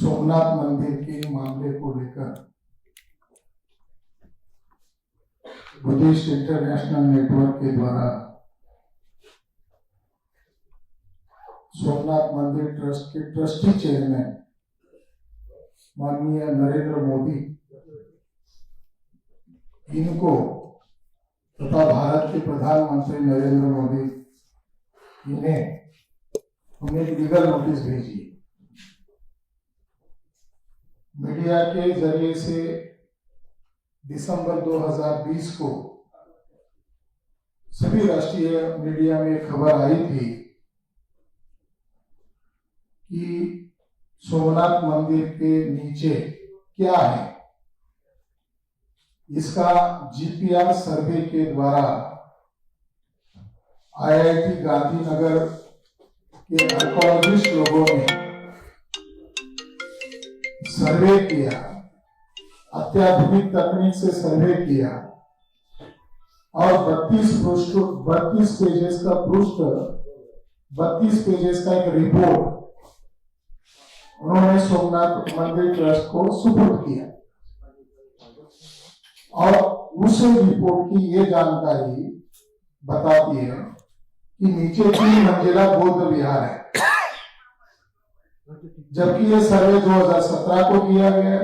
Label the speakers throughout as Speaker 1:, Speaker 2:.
Speaker 1: सोमनाथ मंदिर के मामले को लेकर बुद्धिस्ट इंटरनेशनल नेटवर्क के द्वारा सोमनाथ मंदिर ट्रस्ट के ट्रस्टी चेयरमैन माननीय नरेंद्र मोदी इनको तथा भारत के प्रधानमंत्री नरेंद्र मोदी उन्हें एक लीगल नोटिस भेजी। मीडिया के जरिए से दिसंबर 2020 को सभी राष्ट्रीय मीडिया में खबर आई थी कि सोमनाथ मंदिर के नीचे क्या है, इसका जीपीआर सर्वे के द्वारा आईआईटी गांधीनगर के आर्कोलॉजिस्ट लोगों ने सर्वे किया, अत्याधुनिक तकनीक से सर्वे किया और 32 पेजेस का एक रिपोर्ट उन्होंने सोमनाथ मंदिर ट्रस्ट को सुपुर्द किया और उस रिपोर्ट की ये जानकारी बताती है कि नीचे 3 मंजिला बौद्ध विहार है, जबकि ये सर्वे 2017 को किया गया।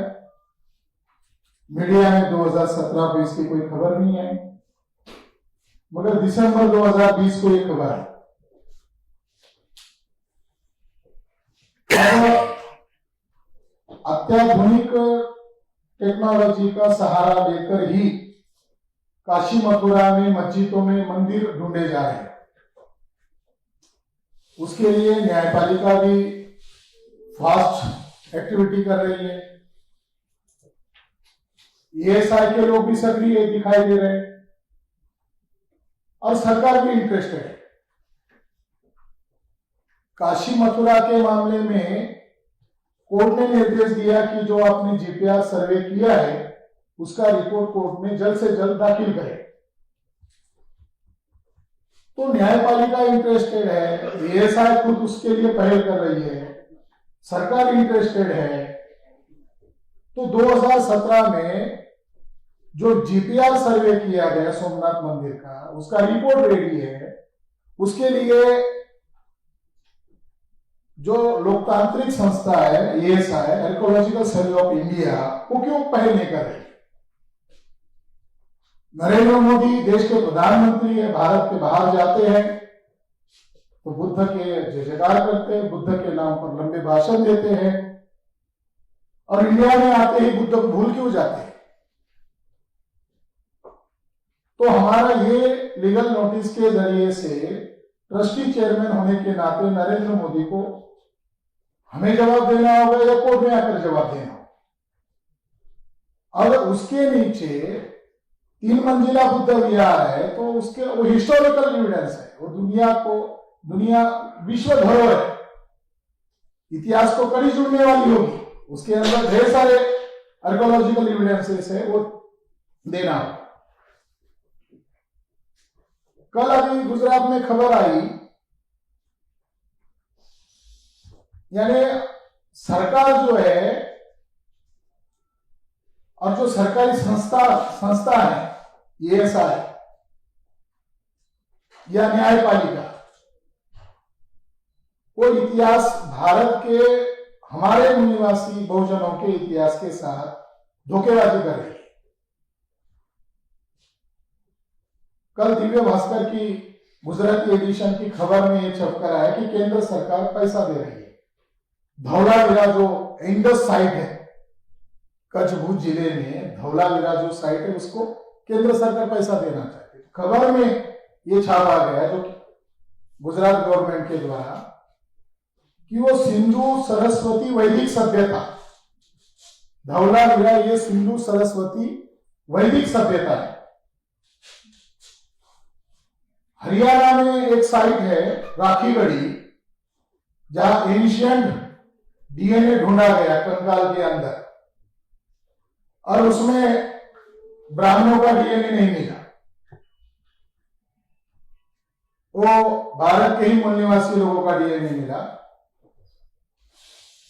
Speaker 1: मीडिया में 2017 को इसकी कोई खबर नहीं आई, मगर दिसंबर 2020 को ये खबर है। अत्याधुनिक टेक्नोलॉजी का सहारा लेकर ही काशी मथुरा में मस्जिदों में मंदिर ढूंढे जा रहे हैं। उसके लिए न्यायपालिका भी फास्ट एक्टिविटी कर रही है, एएसआई के लोग भी सक्रिय दिखाई दे रहे हैं और सरकार भी इंटरेस्टेड है। काशी मथुरा के मामले में कोर्ट ने निर्देश दिया कि जो आपने जीपीआर सर्वे किया है उसका रिपोर्ट कोर्ट में जल्द से जल्द दाखिल करें। तो न्यायपालिका इंटरेस्टेड है, एएसआई खुद उसके लिए पहल कर रही है, सरकार इंटरेस्टेड है। तो 2017 में जो जीपीआर सर्वे किया गया सोमनाथ मंदिर का, उसका रिपोर्ट रेडी है। उसके लिए जो लोकतांत्रिक संस्था है ASI, archaeological survey of India, वो क्यों पहल नहीं कर रही? नरेंद्र मोदी देश के प्रधानमंत्री है, भारत के बाहर जाते हैं तो बुद्ध के जय जयकार करते हैं, बुद्ध के नाम पर लंबे भाषण देते हैं, और इंडिया में आते ही बुद्ध को भूल क्यों जाते हैं? तो हमारा ये लीगल नोटिस के जरिए से ट्रस्टी चेयरमैन होने के नाते नरेंद्र मोदी को हमें जवाब देना होगा या कोर्ट में आकर जवाब देना होगा। और उसके नीचे 3 मंजिला बुद्ध विहार है तो उसके वो हिस्टोरिकल एविडेंस है, वो दुनिया विश्व धरोहर है, इतिहास को कड़ी जुड़ने वाली होगी, उसके अंदर ढेर सारे आर्कोलॉजिकल एविडेंसेस है, वो देना होगा। कल अभी गुजरात में खबर आई, यानी सरकार जो है और जो सरकारी संस्था है एएसआई या न्यायपालिका, वो इतिहास भारत के हमारे निवासी बहुजनों के इतिहास के साथ धोखेबाजी कर रही है। कल दिव्य भास्कर की गुजराती एडिशन की खबर में यह छपकर आया कि केंद्र सरकार पैसा दे रही है। धौलावीरा जो इंडस साइट है कच्छ भुज जिले में, धौलावीरा जो साइट है उसको केंद्र सरकार पैसा देना चाहती है। खबर में ये छापा गया जो गुजरात गवर्नमेंट के द्वारा कि वो सिंधु सरस्वती वैदिक सभ्यता, धौलावीरा ये सिंधु सरस्वती वैदिक सभ्यता है। हरियाणा में एक साइट है राखीगढ़ी, जहां एंशिएंट डीएनए ढूंढा गया कंकाल के अंदर, और उसमें ब्राह्मणों का डीएनए नहीं मिला। वो भारत के ही मूल निवासी लोगों का डीएनए मिला।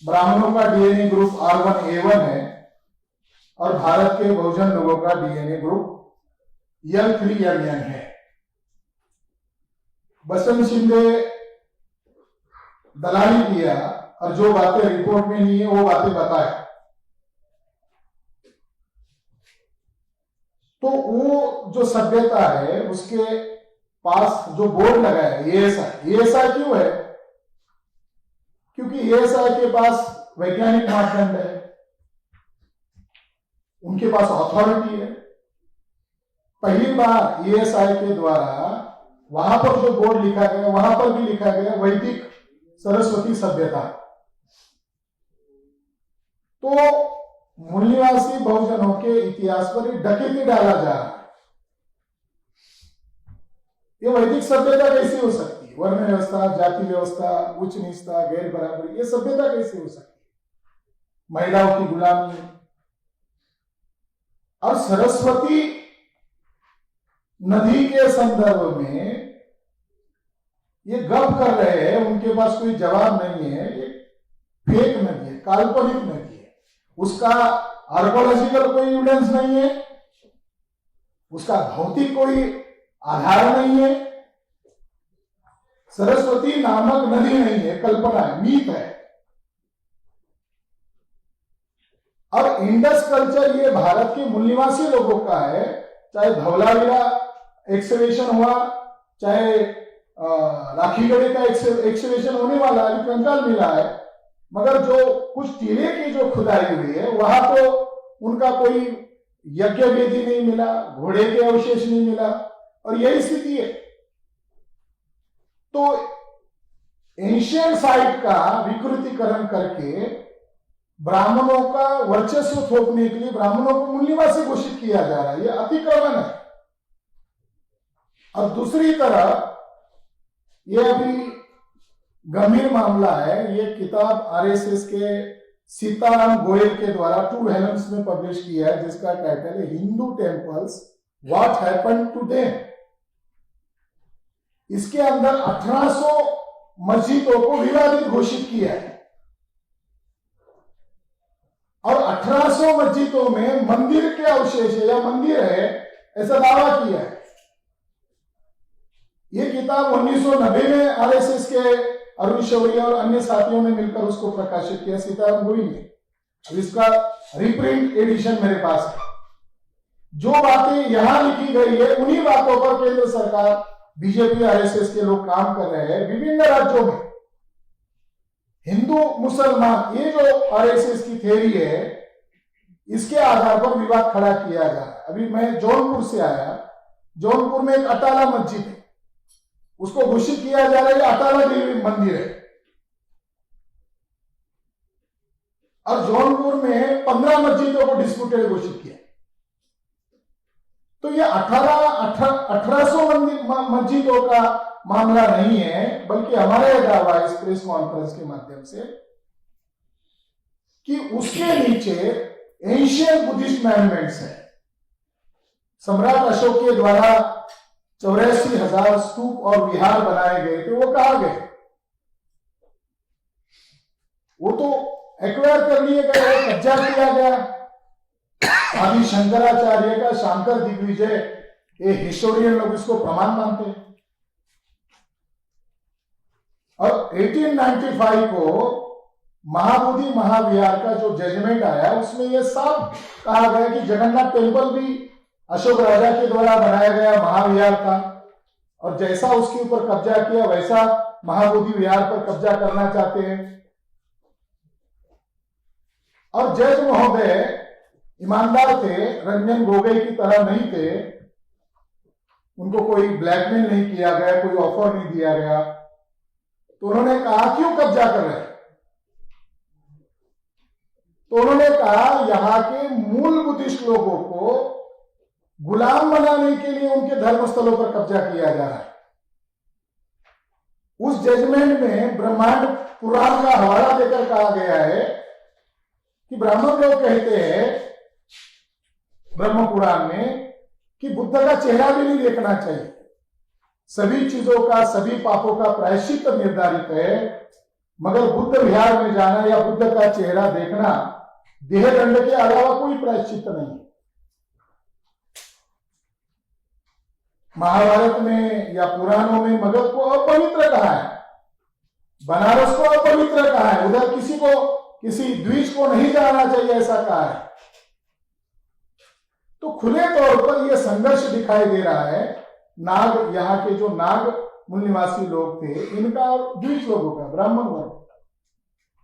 Speaker 1: ब्राह्मणों का डीएनए ग्रुप R1A1 है और भारत के बहुजन लोगों का डीएनए ग्रुप L3MN है। बसंत शिंदे दलाली किया और जो बातें रिपोर्ट में नहीं है वो बातें बताए। तो वो जो सभ्यता है उसके पास जो बोर्ड लगा है एएसआई क्यों है? क्योंकि एएसआई के पास वैज्ञानिक मापदंड है, उनके पास अथॉरिटी है। पहली बार एएसआई के द्वारा वहां पर जो बोर्ड लिखा गया वहां पर भी लिखा गया वैदिक सरस्वती सभ्यता। तो मूलनिवासी बहुजनों के इतिहास पर डकैती डाला जा रहा है। ये वैदिक सभ्यता कैसी हो सकती है? वर्ण व्यवस्था, जाति व्यवस्था, उच्च नीचता, गैर बराबरी, ये सभ्यता कैसी हो सकती है? महिलाओं की गुलामी। और सरस्वती नदी के संदर्भ में ये गप कर रहे हैं, उनके पास कोई जवाब नहीं है। ये फेक नदी है, काल्पनिक नदी है, उसका आर्कोलॉजिकल कोई एविडेंस नहीं है, उसका भौतिक कोई आधार नहीं है। सरस्वती नामक नदी नहीं है, कल्पना है, मीत है। और इंडस कल्चर ये भारत के मूल निवासी लोगों का है। चाहे धवलावीरा एक्सकवेशन हुआ, चाहे राखीगढ़ी का एक्सकवेशन होने वाला है, कंकाल मिला है, मगर जो कुछ टीले की जो खुदाई हुई है वहां तो उनका कोई यज्ञ वेदी नहीं मिला, घोड़े के अवशेष नहीं मिला, और यही स्थिति है। तो एंशियंट साइट का विकृतीकरण करके ब्राह्मणों का वर्चस्व थोपने के लिए ब्राह्मणों को मूल निवासी घोषित किया जा रहा है, यह अतिक्रमण है। और दूसरी तरफ ये अभी गंभीर मामला है। ये किताब आरएसएस के सीताराम गोयल के द्वारा 2 हेलेंस में पब्लिश किया है, जिसका टाइटल है Hindu temples what happened to them. इसके अंदर 1800 मस्जिदों को विवादित घोषित किया है और 1800 मस्जिदों में मंदिर के अवशेष है या मंदिर है ऐसा दावा किया है। यह किताब 1990 में आरएसएस के अरुण शौरी और अन्य साथियों ने मिलकर उसको प्रकाशित किया, सीताराम गोयल ने। अब इसका रिप्रिंट एडिशन मेरे पास है। जो बातें यहां लिखी गई है उन्हीं बातों पर केंद्र सरकार, बीजेपी, आरएसएस के लोग काम कर रहे हैं विभिन्न राज्यों में। हिंदू मुसलमान, ये जो आरएसएस की थ्योरी है, इसके आधार पर विवाद खड़ा किया जा रहा है। अभी मैं जौनपुर से आया, जौनपुर में एक अटाला मस्जिद है, उसको घोषित किया जा रहा है अटाला देवी मंदिर है, और जौनपुर में 15 मस्जिदों को डिस्प्यूटेड घोषित किया। तो ये 1800 मस्जिदों का मामला नहीं है, बल्कि हमारा यह दावा इस प्रेस कॉन्फ्रेंस के माध्यम से कि उसके नीचे एंशियंट बुद्धिस्ट मॉन्यूमेंट्स है। सम्राट अशोक के द्वारा 84,000 स्तूप और विहार बनाए गए थे, वो कहां गए? वो तो एक्वायर कर लिए गए, कब्जा किया गया। आदि शंकराचार्य का शांकर दिग्विजय, ये हिस्टोरियन लोग इसको प्रमाण मानते हैं। और 1895 को महाबोधि महाविहार का जो जजमेंट आया उसमें यह साफ कहा गया कि जगन्नाथ टेम्पल भी अशोक राजा के द्वारा बनाया गया महाविहार था, और जैसा उसके ऊपर कब्जा किया वैसा महाबोधि विहार पर कब्जा करना चाहते हैं। और जज महोदय ईमानदार थे, रंजन गोगोई की तरह नहीं थे, उनको कोई ब्लैकमेल नहीं किया गया, कोई ऑफर नहीं दिया गया। तो उन्होंने कहा क्यों कब्जा कर रहे हैं? तो उन्होंने कहा यहां के मूल बुद्धिस्ट लोगों को गुलाम बनाने के लिए उनके धर्म स्थलों पर कब्जा किया जा रहा है। उस जजमेंट में ब्रह्मांड पुराण का हवाला देकर कहा गया है कि ब्राह्मण लोग कहते हैं ब्रह्म पुराण में कि बुद्ध का चेहरा भी नहीं देखना चाहिए, सभी चीजों का, सभी पापों का प्रायश्चित निर्धारित है, मगर बुद्ध विहार में जाना या बुद्ध का चेहरा देखना देह दंड के अलावा कोई प्रायश्चित नहीं। महाभारत में या पुराणों में मगध को अपवित्र कहा है, बनारस को अपवित्र कहा है, उधर किसी को किसी द्विज को नहीं जाना चाहिए ऐसा कहा है। तो खुले तौर पर यह संघर्ष दिखाई दे रहा है नाग, यहाँ के जो नाग मूल निवासी लोग थे इनका और द्विज लोगों का, ब्राह्मण वर्ग।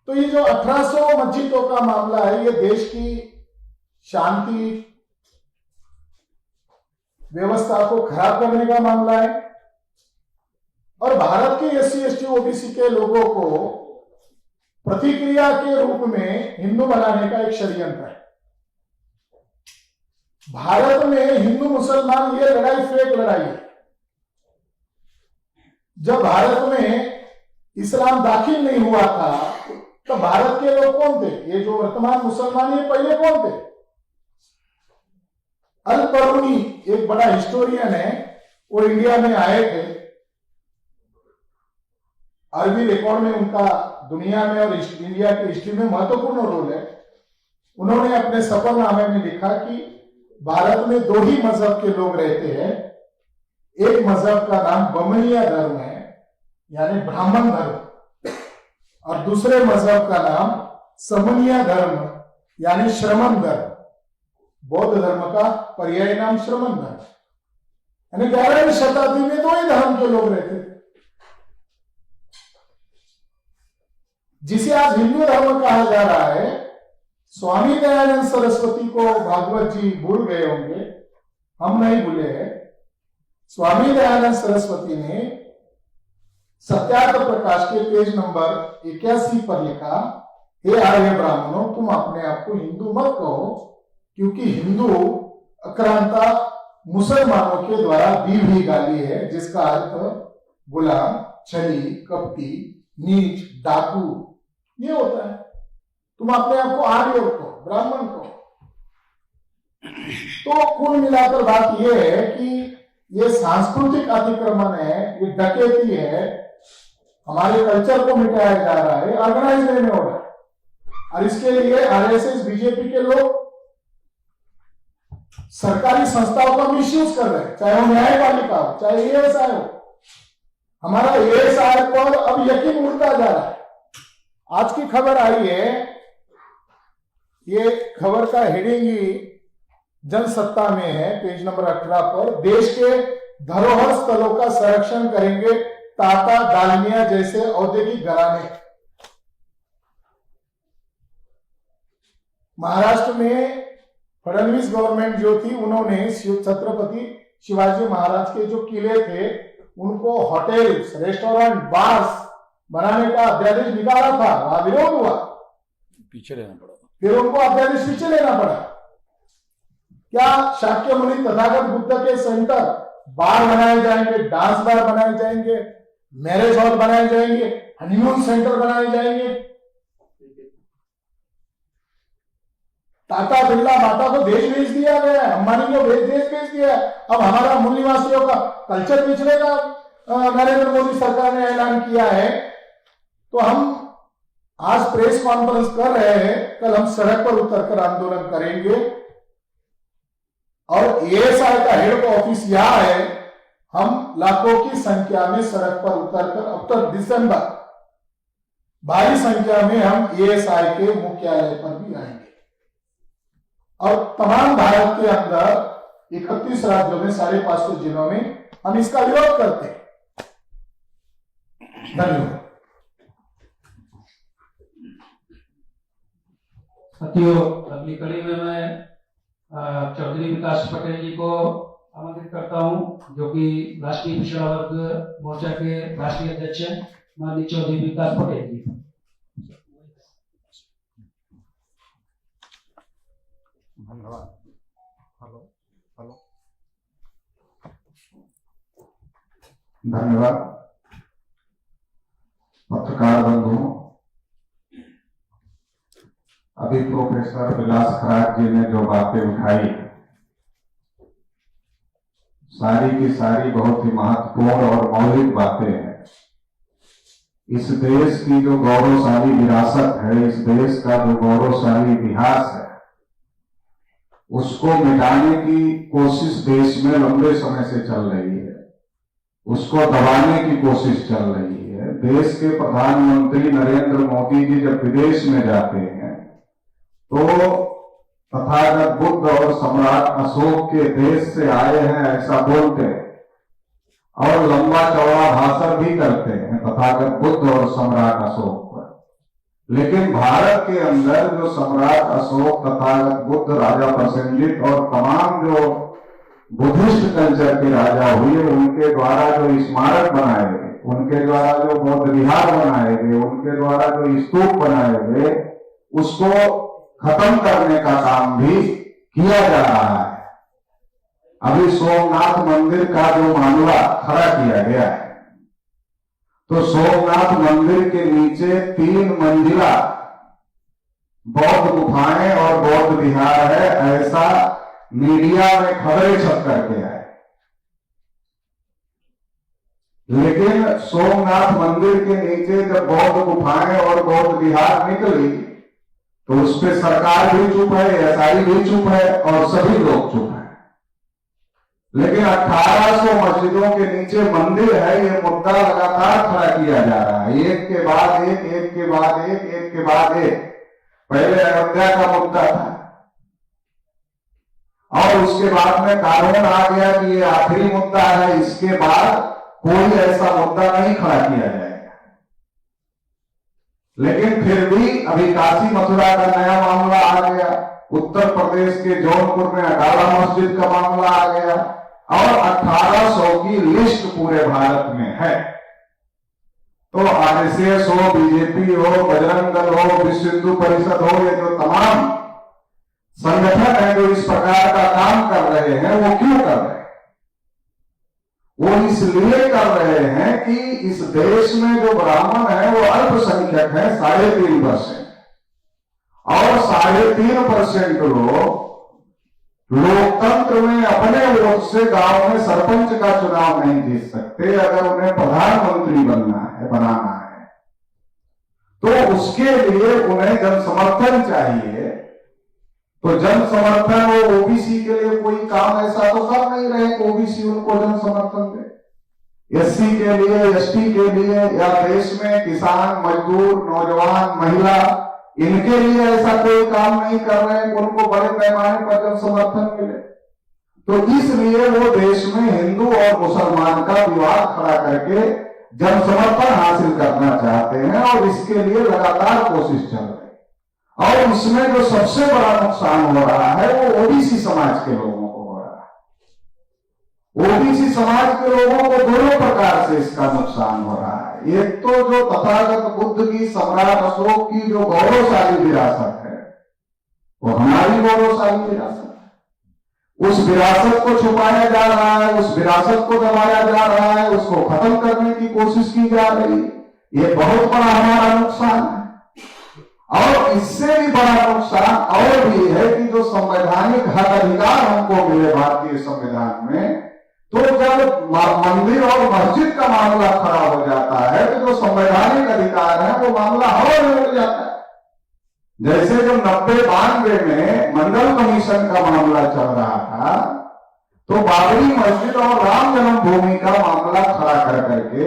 Speaker 1: तो ये जो 1800 मस्जिदों का मामला है ये देश की शांति व्यवस्था को खराब करने का मामला है और भारत के SC ST OBC के लोगों को प्रतिक्रिया के रूप में हिंदू बनाने का एक षड्यंत्र है। भारत में हिंदू मुसलमान ये लड़ाई फेक लड़ाई है। जब भारत में इस्लाम दाखिल नहीं हुआ था तो भारत के लोग कौन थे? ये जो वर्तमान मुसलमान ये पहले कौन थे? अल बरूनी एक बड़ा हिस्टोरियन है, वो इंडिया में आए थे। अरबी रिकॉर्ड में उनका दुनिया में और इंडिया की हिस्ट्री में महत्वपूर्ण रोल है। उन्होंने अपने सफरनामे में लिखा कि भारत में 2 ही मजहब के लोग रहते हैं। एक मजहब का नाम बमनिया धर्म है यानी ब्राह्मण धर्म, और दूसरे मजहब का नाम समनिया धर्म यानी श्रमण धर्म। बौद्ध धर्म का पर्याय नाम श्रमण धर्म, यानी 11वीं शताब्दी में 2 ही धर्म के लोग रहते थे। जिसे आज हिंदू धर्म कहा जा रहा है, स्वामी दयानंद सरस्वती को भागवत जी भूल गए होंगे, हम नहीं भूले हैं। स्वामी दयानंद सरस्वती ने सत्याग्रह प्रकाश के पेज नंबर 81 पर लिखा, हे आर्य ब्राह्मणों, तुम अपने आप को हिंदू मत कहो, क्योंकि हिंदू आक्रांता मुसलमानों के द्वारा दी हुई गाली है, जिसका अर्थ गुलाम, छली, कपटी, नीच, डाकू ये होता है। तुम अपने आप को आर्य को, ब्राह्मण को। तो कुल मिलाकर बात यह है कि ये सांस्कृतिक अतिक्रमण है, ये डकैती है, हमारे कल्चर को मिटाया जा रहा है, ऑर्गेनाइज वे में हो रहा है। और इसके लिए RSS बीजेपी के लोग सरकारी संस्थाओं का मिसयूज कर रहे हैं, चाहे वो न्यायपालिका हो, चाहे ASI हो। हमारा ASI पर अब यकीन उड़ता जा रहा है। आज की खबर आई है, ये खबर का हेडिंग ही जनसत्ता में है, पेज नंबर 18 पर, देश के धरोहर स्थलों का संरक्षण करेंगे टाटा, डालमिया जैसे औद्योगिक घराने। महाराष्ट्र में फडणवीस गवर्नमेंट जो थी, उन्होंने छत्रपति शिवाजी महाराज के जो किले थे उनको होटल्स, रेस्टोरेंट, बार्स बनाने का अध्यादेश निकाला था, वहां विरोध हुआ,
Speaker 2: पीछे लेना पड़ा,
Speaker 1: फिर उनको अध्यादेश पीछे लेना पड़ा। क्या शाक्य मुनि तथागत बुद्ध के सेंटर बार बनाए जाएंगे, डांस बार बनाए जाएंगे, मैरिज हॉल बनाए जाएंगे, हनीमून सेंटर बनाए जाएंगे? टाटा बिरला माता को देश भेज दिया गया है, अंबानी को देश भेज दिया है। अब हमारा मूल निवासियों का कल्चर पिछड़े का नरेंद्र मोदी सरकार ने ऐलान किया है। तो हम आज प्रेस कॉन्फ्रेंस कर रहे हैं, कल हम सड़क पर उतरकर आंदोलन करेंगे और ASI का हेड ऑफिस यहां है। हम लाखों की संख्या में सड़क पर उतरकर अब तक दिसंबर भारी संख्या में हम ASI के मुख्यालय पर भी आएंगे और तमाम भारत के अंदर 31 राज्यों में 550 जिलों में हम इसका विरोध करते हैं। धन्यवाद।
Speaker 3: साथियों, अगली कड़ी में मैं चौधरी विकास पटेल जी को आमंत्रित करता हूं, जो कि राष्ट्रीय पिछड़ा वर्ग मोर्चा के राष्ट्रीय अध्यक्ष हैं, माननीय चौधरी विकास पटेल जी।
Speaker 1: धन्यवाद। हेलो हेलो,
Speaker 4: धन्यवाद। पत्रकार बंधुओं, अभी प्रोफेसर विलास खराग जी ने जो बातें उठाई, सारी की सारी बहुत ही महत्वपूर्ण और मौलिक बातें हैं। इस देश की जो गौरवशाली विरासत है, इस देश का जो गौरवशाली इतिहास है, उसको मिटाने की कोशिश देश में लंबे समय से चल रही है, उसको दबाने की कोशिश चल रही है। देश के प्रधानमंत्री नरेंद्र मोदी जी जब विदेश में जाते हैं तो तथागत बुद्ध और सम्राट अशोक के देश से आए हैं ऐसा बोलते हैं और लंबा चौड़ा भाषण भी करते हैं तथागत बुद्ध और सम्राट अशोक पर। लेकिन भारत के अंदर जो सम्राट अशोक, तथागत बुद्ध, राजा प्रसेनजित और तमाम जो बुद्धिस्ट कल्चर के राजा हुए, उनके द्वारा जो स्मारक बनाए गए, उनके द्वारा जो बौद्ध विहार बनाए गए, उनके द्वारा जो स्तूप बनाए गए, उसको खत्म करने का काम भी किया जा रहा है। अभी सोमनाथ मंदिर का जो मामला खड़ा किया गया है, तो सोमनाथ मंदिर के नीचे 3 मंजिला बौद्ध गुफाएं और बौद्ध विहार है, ऐसा मीडिया में खबरें छप करके आए। लेकिन सोमनाथ मंदिर के नीचे जब बौद्ध गुफाएं और बौद्ध विहार निकली तो उस पर सरकार भी चुप है, एसआई भी चुप है और सभी लोग चुप है। लेकिन 1800 मस्जिदों के नीचे मंदिर है, ये मुद्दा लगातार खड़ा किया जा रहा है, एक के बाद एक, एक के बाद एक, एक के बाद एक। पहले अयोध्या का मुद्दा था और उसके बाद में कानून आ गया कि ये आखिरी मुद्दा है, इसके बाद कोई ऐसा मुद्दा नहीं खड़ा किया जाएगा। लेकिन फिर भी अभी काशी मथुरा का नया मामला आ गया, उत्तर प्रदेश के जौनपुर में अटाला मस्जिद का मामला आ गया और 1800 की लिस्ट पूरे भारत में है। तो आरएसएस हो, बीजेपी हो, बजरंग दल हो, विश्व हिंदू परिषद हो, ये जो तमाम संगठन है जो इस प्रकार का काम कर रहे हैं, वो क्यों कर रहे हैं? वो इसलिए कर रहे हैं कि इस देश में जो ब्राह्मण है वो अल्पसंख्यक है 3.5% और 3.5% लोग लोकतंत्र में अपने वोट से गांव में सरपंच का चुनाव नहीं जीत सकते। अगर उन्हें प्रधानमंत्री बनाना है तो उसके लिए उन्हें जन समर्थन चाहिए। तो जन समर्थन वो ओबीसी के लिए कोई काम ऐसा तो कर नहीं रहे, ओबीसी उनको जन समर्थन दे। एससी के लिए, एसटी के लिए या देश में किसान, मजदूर, नौजवान, महिला, इनके लिए ऐसा कोई काम नहीं कर रहे हैं, उनको बड़े पैमाने पर जन समर्थन मिले। तो इसलिए वो देश में हिंदू और मुसलमान का विवाद खड़ा करके जन समर्थन हासिल करना चाहते हैं और इसके लिए लगातार कोशिश चल रही है। और इसमें जो सबसे बड़ा नुकसान हो रहा है वो ओबीसी समाज के लोगों को हो रहा है। ओबीसी समाज के लोगों को दोनों प्रकार से इसका नुकसान हो रहा है। एक तो जो तथागत बुद्ध की, सम्राट अशोक की जो गौरवशाली विरासत है, वो हमारी गौरवशाली विरासत है, उस विरासत को छुपाया जा रहा है, उस विरासत को दबाया जा रहा है, उसको खत्म करने की कोशिश की जा रही है। ये बहुत बड़ा हमारा नुकसान है। और इससे भी बड़ा नुकसान और भी है कि जो संवैधानिक हक अधिकार हमको मिले भारतीय संविधान में, तो जब मंदिर और मस्जिद का मामला खड़ा हो जाता है तो जो संवैधानिक अधिकार है वो मामला हवा में उड़ जाता है। जैसे जब 90-92 में मंडल कमीशन का मामला चल रहा था तो बाबरी मस्जिद और राम जन्मभूमि का मामला खड़ा कर करके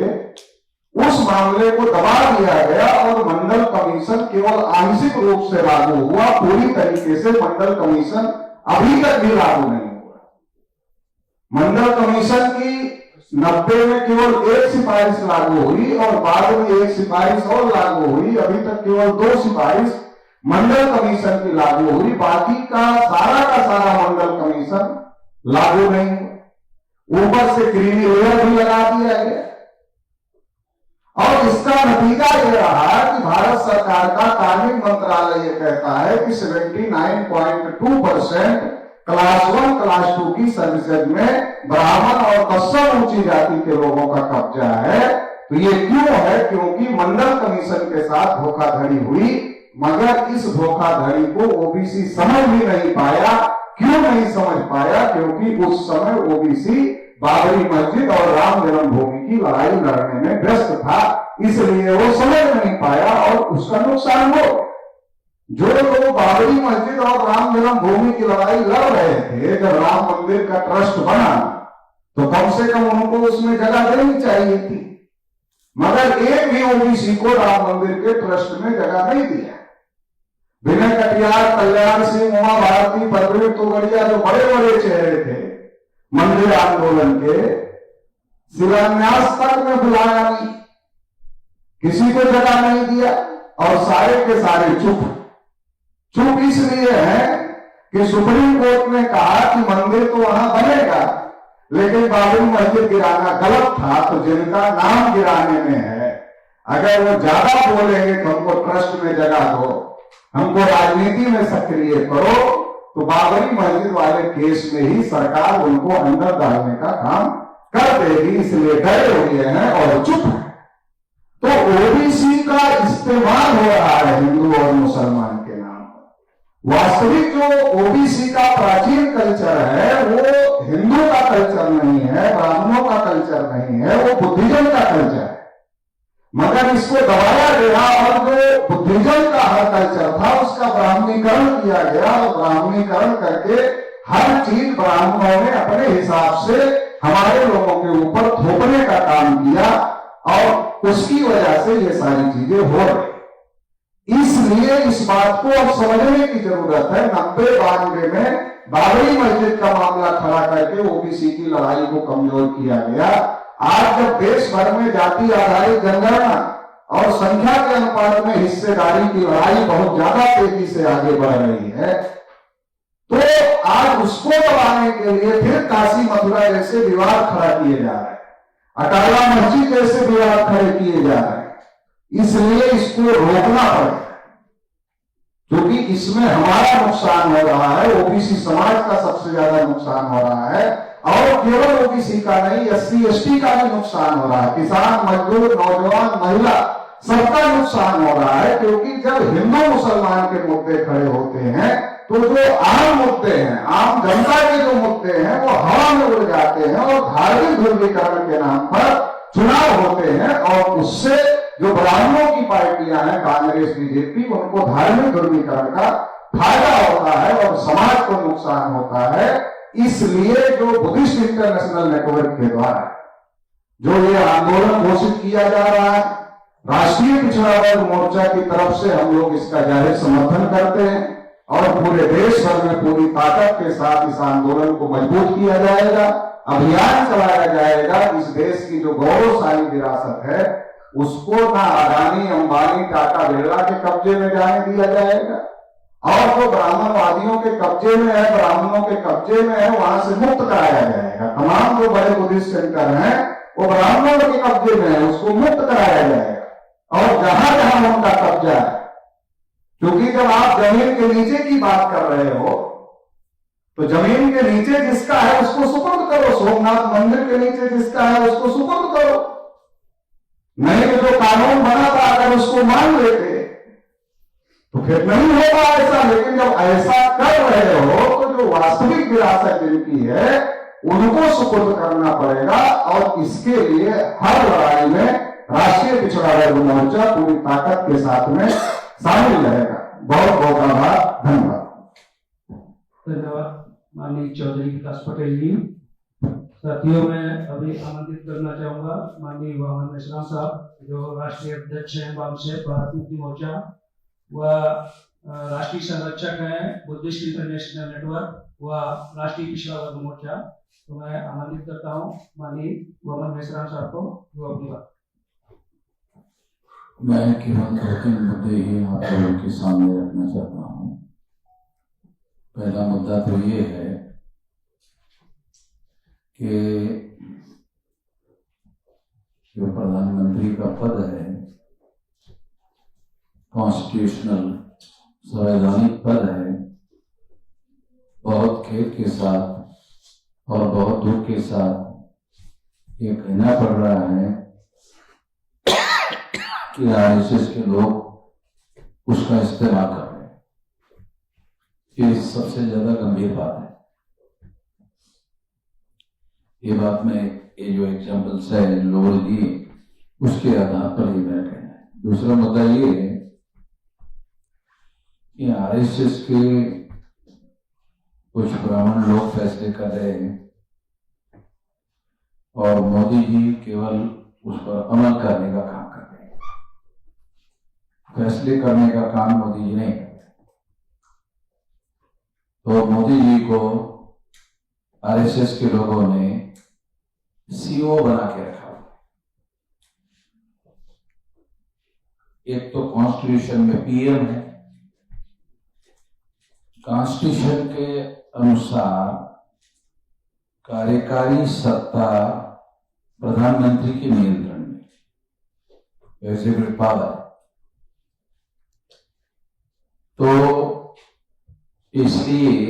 Speaker 4: उस मामले को दबा दिया गया और मंडल कमीशन केवल आंशिक रूप से लागू हुआ, पूरी तरीके से मंडल कमीशन अभी तक भी लागू नहीं हुआ। मंडल कमीशन की 90 में केवल एक सिफारिश लागू हुई और बाद में एक सिफारिश और लागू हुई। अभी तक केवल 2 सिफारिश मंडल कमीशन की लागू हुई, बाकी का सारा मंडल कमीशन लागू नहीं हुआ। ऊपर से क्रीमी लेयर भी लगा दिया गया और इसका नतीजा यह रहा कि भारत सरकार का कार्मिक मंत्रालय यह कहता है कि 79.2% क्लास 1, क्लास 2 की सर्विसेज में ब्राह्मण और कस्सम ऊंची जाति के लोगों का कब्जा है। तो ये क्यों है? क्योंकि मंडल कमीशन के साथ धोखाधड़ी हुई, मगर इस धोखाधड़ी को ओबीसी समझ भी नहीं पाया। क्यों नहीं समझ पाया? क्योंकि उस समय ओबीसी बाबरी मस्जिद और राम जन्मभूमि की लड़ाई लड़ने में व्यस्त था, इसलिए वो पाया और उसका नुकसान हो। जो लोग बाबरी मस्जिद और राम जन्मभूमि की लड़ाई लड़ रहे थे, जब राम मंदिर का ट्रस्ट बना तो कम से कम उनको उसमें जगह देनी चाहिए थी, मगर एक भी ओबीसी को राम मंदिर के ट्रस्ट में जगह नहीं दिया। विनय कटियार, कल्याण सिंह, उमा भारती, प्रवीण तोगड़िया, जो बड़े बड़े चेहरे थे मंदिर आंदोलन के, शिलान्यास तक में बुलाया नहीं, किसी को जगह नहीं दिया और सारे के सारे चुप इसलिए है कि सुप्रीम कोर्ट ने कहा कि मंदिर तो वहां बनेगा, लेकिन बाबरी मस्जिद गिराना गलत था। तो जिनका नाम गिराने में है, अगर वो ज्यादा बोलेंगे कि हमको ट्रस्ट में जगह दो, हमको राजनीति में सक्रिय करो, तो बाबरी मस्जिद वाले केस में ही सरकार उनको अंदर डालने का काम कर देगी। इसलिए डरे हुए हैं और चुप है। तो ओबीसी का इस्तेमाल हो रहा है हिंदू और मुसलमान के नाम पर। वास्तविक जो ओबीसी का प्राचीन कल्चर है वो हिंदू का कल्चर नहीं है, ब्राह्मणों का कल्चर नहीं है, वो बुद्धिज्म का कल्चर है। मगर इसको दबाया गया और जो बुद्धिज्म का हर कल्चर था उसका ब्राह्मणीकरण किया गया और ब्राह्मणीकरण करके हर चीज ब्राह्मणों ने अपने हिसाब से हमारे लोगों के ऊपर थोपने का काम किया और उसकी वजह से ये सारी चीजें हो रही। इसलिए इस बात को अब समझने की जरूरत है। 90-92 में बाबरी मस्जिद का मामला खड़ा करके ओबीसी की लड़ाई को कमजोर किया गया। आज जब देश भर में जाति आधारित जनगणना और संख्या के अनुपात में हिस्सेदारी की लड़ाई बहुत ज्यादा तेजी से आगे बढ़ रही है, तो आज उसको दबाने के लिए फिर काशी मथुरा जैसे विवाद खड़ा किए जा रहे हैं, अटाला मस्जिद जैसे विवाद खड़े किए जा रहे हैं। इसलिए इसको रोकना पड़ेगा, क्योंकि इसमें हमारा नुकसान हो रहा है, ओबीसी समाज का सबसे ज्यादा नुकसान हो रहा है और केवल ओबीसी का नहीं, एससी एसटी का भी नुकसान हो रहा है, किसान, मजदूर, नौजवान, महिला, सबका नुकसान हो रहा है। क्योंकि जब हिंदू मुसलमान के मुद्दे खड़े होते हैं तो जो आम मुद्दे हैं, आम जनता के जो मुद्दे हैं वो हवा में उड़ जाते हैं और धार्मिक ध्रुवीकरण के नाम पर चुनाव होते हैं और उससे जो ब्राह्मणों की पार्टियां हैं, कांग्रेस, बीजेपी, उनको धार्मिक ध्रुवीकरण का फायदा होता है और समाज को नुकसान होता है। इसलिए जो बुद्धिस्ट इंटरनेशनल नेटवर्क के द्वारा जो ये आंदोलन घोषित किया जा रहा है, राष्ट्रीय पिछड़ा वर्ग मोर्चा की तरफ से हम लोग इसका जाहिर समर्थन करते हैं और पूरे देश भर में पूरी ताकत के साथ इस आंदोलन को मजबूत किया जाएगा, अभियान चलाया जाएगा। इस देश की जो गौरवशाली विरासत है उसको ना अडानी, अंबानी, टाटा, बिरला के कब्जे में जाने दिया जाएगा और जो ब्राह्मणवादियों के कब्जे में है, ब्राह्मणों के कब्जे में है, वहां से मुक्त कराया जाएगा। तमाम जो बड़े बुद्धिस्ट सेंटर हैं वो ब्राह्मणों के कब्जे में है, उसको मुक्त कराया जाएगा। और जहां जहां उनका कब्जा है, क्योंकि जब आप जमीन के नीचे की बात कर रहे हो तो जमीन के नीचे जिसका है उसको सुपुर्द करो, सोमनाथ मंदिर के नीचे जिसका है उसको सुपुर्द करो। नहीं तो जो कानून बना था अगर उसको मान लेते तो फिर नहीं होगा ऐसा। लेकिन जब ऐसा कर रहे हो तो जो वास्तविक विरासत जिनकी है उनको सुपुर्द करना पड़ेगा और इसके लिए हर लड़ाई में राष्ट्रीय पिछड़ा वर्ग मोर्चा पूरी ताकत के साथ में शामिल रहेगा। बहुत बहुत आभार, धन्यवाद।
Speaker 3: धन्यवाद माननीय चौधरी विकास पटेल जी। साथियों, मैं अभी आमंत्रित करना चाहूंगा माननीय वामन मिश्रा साहब, जो राष्ट्रीय अध्यक्ष हैं वामशेप भारत मुक्ति मोर्चा व राष्ट्रीय संरक्षक हैं बुद्धिस्ट इंटरनेशनल नेटवर्क व राष्ट्रीय पिछड़ा वर्ग मोर्चा। तो मैं आमंत्रित करता हूँ माननीय वामन मिश्रा साहब को, जो अपनी बात।
Speaker 2: मैं केवल 2-3 मुद्दे ही आप लोगों के सामने रखना चाहता हूँ। पहला मुद्दा तो ये है कि जो प्रधानमंत्री का पद है, कॉन्स्टिट्यूशनल संवैधानिक पद है, बहुत खेद के साथ और बहुत दुख के साथ ये कहना पड़ रहा है कि आरएसएस के लोग उसका इस्तेमाल कर रहे हैं। ये सबसे ज्यादा गंभीर बात है। ये बात में ये जो एग्जाम्पल्स है लोगों ने दिए उसके आधार पर ही मैं कहना है। दूसरा मुद्दा ये है कि आरएसएस के कुछ ब्राह्मण लोग फैसले कर रहे हैं और मोदी जी केवल उस पर अमल करने का काम कर रहे हैं। फैसले करने का काम मोदी जी नहीं करते। तो मोदी जी को आरएसएस के लोगों ने सीओ बना के रखा। एक तो कॉन्स्टिट्यूशन में पीएम है, कॉन्स्टिट्यूशन के अनुसार कार्यकारी सत्ता प्रधानमंत्री के नियंत्रण में, एग्जीक्यूटिव पावर। तो इसलिए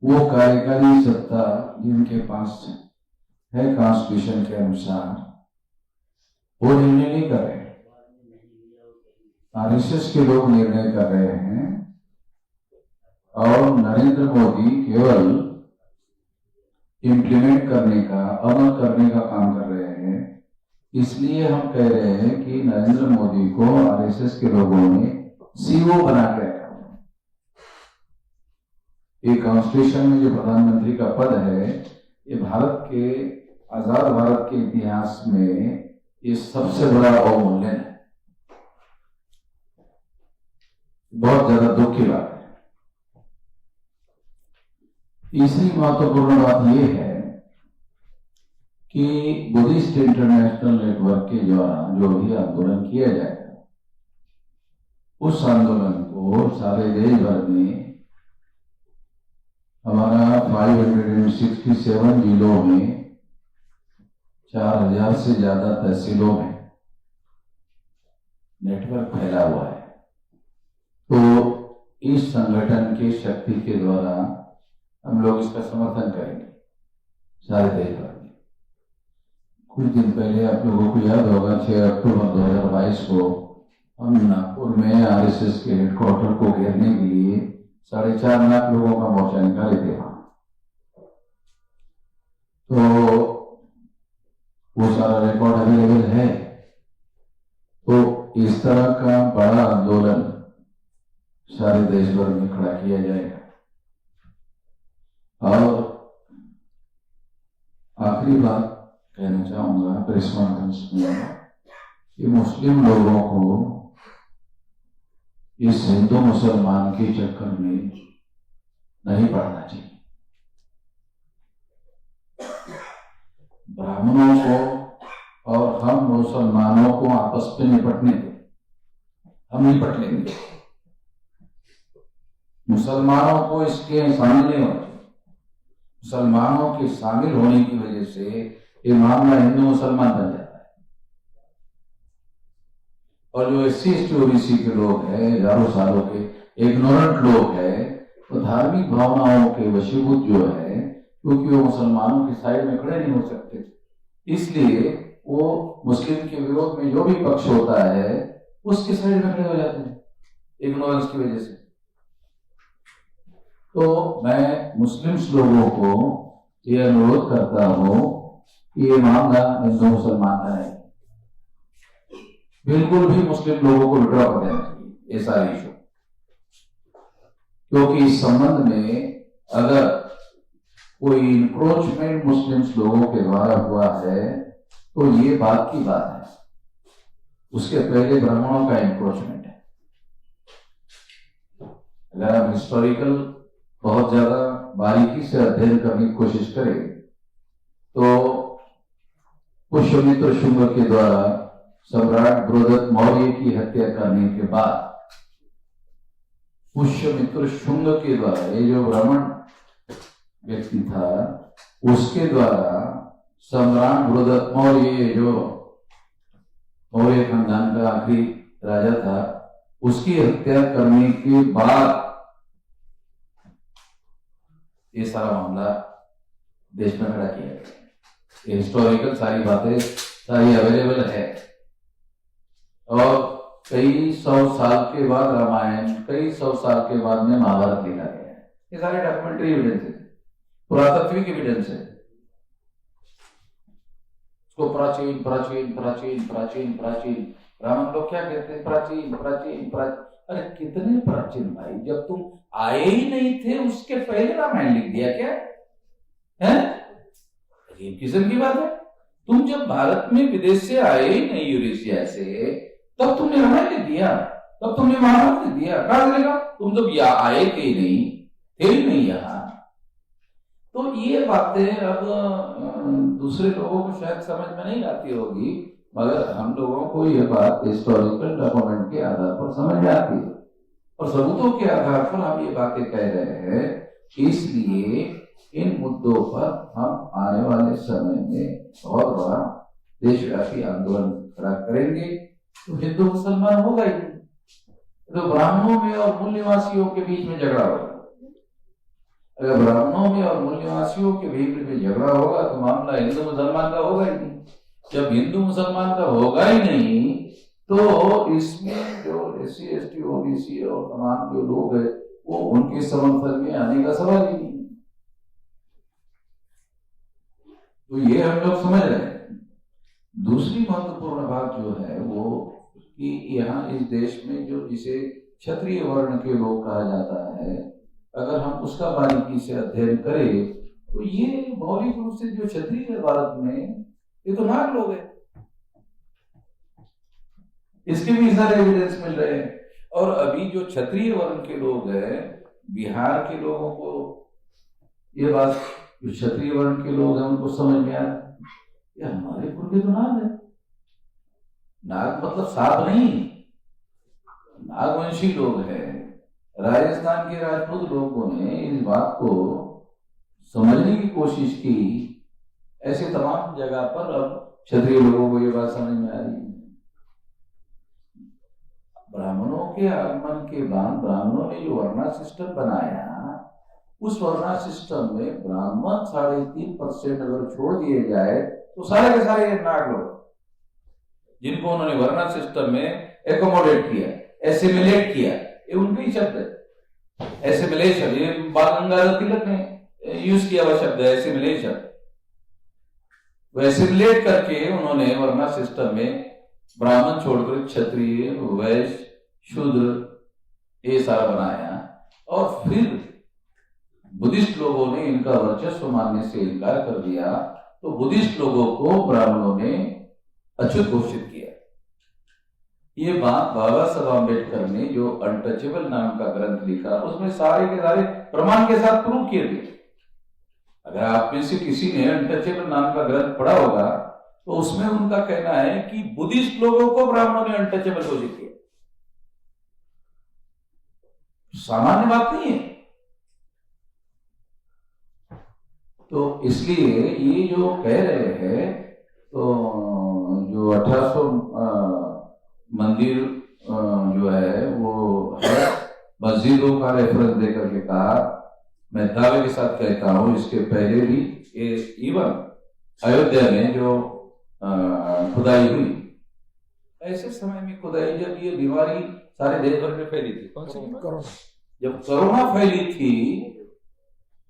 Speaker 2: वो कार्यकारी सत्ता जिनके पास है कॉन्स्टिट्यूशन के अनुसार, वो निर्णय नहीं कर रहे। आरएसएस के लोग निर्णय कर रहे हैं और नरेंद्र मोदी केवल इम्प्लीमेंट करने का, अमल करने का काम कर रहे हैं। इसलिए हम कह रहे हैं कि नरेंद्र मोदी को आरएसएस के लोगों ने सीओ बना के रखा है। ये कॉन्स्टिट्यूशन में जो प्रधानमंत्री का पद है, ये भारत के आजाद भारत के इतिहास में ये सबसे बड़ा अवमूल्यन है। बहुत ज्यादा दुख की बात है। तीसरी महत्वपूर्ण बात यह है कि बुद्धिस्ट इंटरनेशनल नेटवर्क के द्वारा जो भी आंदोलन किया जाएगा, उस आंदोलन को सारे देश भर में हमारा 567 जिलों में 4000 से ज्यादा तहसीलों में नेटवर्क फैला हुआ है। तो इस संगठन की शक्ति के द्वारा हम लोग इसका समर्थन करेंगे सारे देश भर में। कुछ दिन पहले आप लोगों को याद होगा 6 अक्टूबर 2022 को हम नागपुर में आरएसएस के हेडक्वार्टर को घेरने के लिए 4.5 लाख लोगों का मोर्चा निकाले थे। तो वो सारा रिकॉर्ड अवेलेबल है। तो इस तरह का बड़ा आंदोलन सारे देश भर में खड़ा किया जाएगा। और आखिरी बात कहना चाहूंगा प्रेस कॉन्फ्रेंस में कि मुस्लिम लोगों को इस हिंदू मुसलमान के चक्कर में नहीं पड़ना चाहिए। ब्राह्मणों को और हम मुसलमानों को आपस में निपटने दें, हम निपट लेंगे। मुसलमानों को इसके शामिल नहीं होना चाहिए। मुसलमानों के शामिल होने की वजह से ये मामला हिंदू मुसलमान बन जाता है। और जो SC OBC के लोग हैं, हजारों सालों के इग्नोरेंट लोग हैं, तो धार्मिक भावनाओं के वशीभूत जो है, क्योंकि वो मुसलमानों के साइड में खड़े नहीं हो सकते, इसलिए वो मुस्लिम के विरोध में जो भी पक्ष होता है उसके साइड में खड़े हो जाते हैं इग्नोरेंस की वजह से। तो मैं मुस्लिम्स लोगों को ये अनुरोध करता हूं कि ये मामला हिंदू मुसलमान का है, बिल्कुल भी मुस्लिम लोगों को विड्रॉ कर देना चाहिए ये सारी इशू। क्योंकि इस संबंध में अगर कोई इंक्रोचमेंट मुस्लिम्स लोगों के द्वारा हुआ है तो ये बात की बात है, उसके पहले ब्राह्मणों का इंक्रोचमेंट है। अगर हम हिस्टोरिकल बहुत ज्यादा बारीकी से अध्ययन करने की कोशिश करें तो पुष्यमित्र शुंग के द्वारा सम्राट बृहदत्त मौर्य की हत्या करने के बाद पुष्यमित्र शुंग के द्वारा, ये जो ब्राह्मण व्यक्ति था, उसके द्वारा सम्राट बृहदत्त मौर्य जो मौर्य खानदान का आखिरी राजा था, उसकी हत्या करने के बाद ये सारा मामला देश में खड़ा किया गया। ये हिस्टोरिकल सारी बातें सारी अवेलेबल है। और कई 100 साल के बाद रामायण, कई 100 साल के बाद में महाभारत लिखा गया है। ये सारे डॉक्यूमेंट्री एविडेंस है, पुरातात्विक एविडेंस है। उसको प्राचीन प्राचीन प्राचीन प्राचीन प्राचीन, ब्राह्मण लोग क्या कहते हैं? प्राचीन प्राचीन प्राचीन। अरे कितने प्राचीन भाई, जब तुम आए ही नहीं थे उसके पहले रामायण लिख दिया क्या है? अजीब किस्म की बात है। तुम जब भारत में विदेश से आए ही नहीं, यूरेशिया से, तब तुमने रामायण लिख दिया, तब तुमने महाभारत लिख दिया। कहा चलेगा? तुम जब यहाँ आए थे ही नहीं, थे ही नहीं यहाँ। तो ये बातें अब दूसरे लोगों को शायद समझ में नहीं आती होगी, मगर हम लोगों को ये बात हिस्टोरिकल डॉक्यूमेंट के आधार पर समझ में आती है और सबूतों के आधार पर हम ये बातें कह रहे हैं। इसलिए इन मुद्दों पर हम आने वाले समय में बहुत बड़ा देशव्यापी आंदोलन खड़ा करेंगे। तो हिंदू मुसलमान होगा ही, तो ब्राह्मणों में और मूल्यवासियों के बीच में झगड़ा होगा। अगर ब्राह्मणों में और मूल्यवासियों के बीच में झगड़ा होगा तो मामला हिंदू मुसलमान का होगा ही नहीं। जब हिंदू मुसलमान का होगा ही नहीं तो इसमें जो SC ST OBC और तमाम जो लोग हैं वो उनके समर्थन में आने का सवाल ही नहीं। तो ये हम लोग समझ रहे हैं। दूसरी महत्वपूर्ण बात जो है वो कि यहाँ इस देश में जो जिसे क्षत्रिय वर्ण के लोग कहा जाता है, अगर हम उसका बारीकी से अध्ययन करें तो ये मौलिक रूप से जो क्षत्रिय भारत में ये तो नाग लोग हैं। इसके भी सारे एविडेंस मिल रहे हैं। और अभी जो क्षत्रिय वर्ण के लोग हैं, बिहार के लोगों को ये बात, जो क्षत्रिय वर्ण के लोग हैं उनको समझ में आ रहा है ये हमारे पुरखे तो नाग है। नाग मतलब सांप नहीं, नागवंशी लोग हैं। राजस्थान के राजपूत लोगों ने इस बात को समझने की कोशिश की। ऐसे तमाम जगह पर अब क्षत्रिय लोगों को ये बात समझ में आ रही है। ब्राह्मणों के आगमन के बाद ब्राह्मणों ने जो वर्णा सिस्टम बनाया, उस वर्णा सिस्टम में ब्राह्मण 3.5% अगर छोड़ दिए जाए तो सारे के सारे नाग लोग जिनको उन्होंने वर्णा सिस्टम में एकोमोडेट किया, एसिमिलेट किया, ये उनके ही शब्द है। एसिमिलेशन, ये बाल गंगाधर तिलक ने यूज किया हुआ शब्द है एसिमिलेशन। वो एसिमिलेट करके उन्होंने वर्णा सिस्टम में ब्राह्मण छोड़कर क्षत्रिय, वैश्य, शूद्र ये सारा बनाया। और फिर बुद्धिस्ट लोगों ने इनका वर्चस्व मानने से इनकार कर दिया, तो बुद्धिस्ट लोगों को ब्राह्मणों ने अछूत घोषित किया। ये बात बाबा साहब अम्बेडकर ने जो अनटचेबल नाम का ग्रंथ लिखा, उसमें सारे के सारे प्रमाण के साथ प्रूव किए गए। अगर आप में से किसी ने अनटचेबल नाम का ग्रंथ पढ़ा होगा तो उसमें उनका कहना है कि बुद्धिस्ट लोगों को ब्राह्मणों ने अनटचेबल घोषित किया। सामान्य बात नहीं है। तो इसलिए ये जो कह रहे हैं, तो जो 1800 मंदिर जो है वो है, मस्जिदों का रेफरेंस देकर के कहा, मैं दावे के साथ कहता हूं इसके पहले भी ये इवन अयोध्या में जो खुदाई हुई, ऐसे समय में खुदाई, जब ये बीमारी सारे देश भर में फैली थी, जब कोरोना फैली थी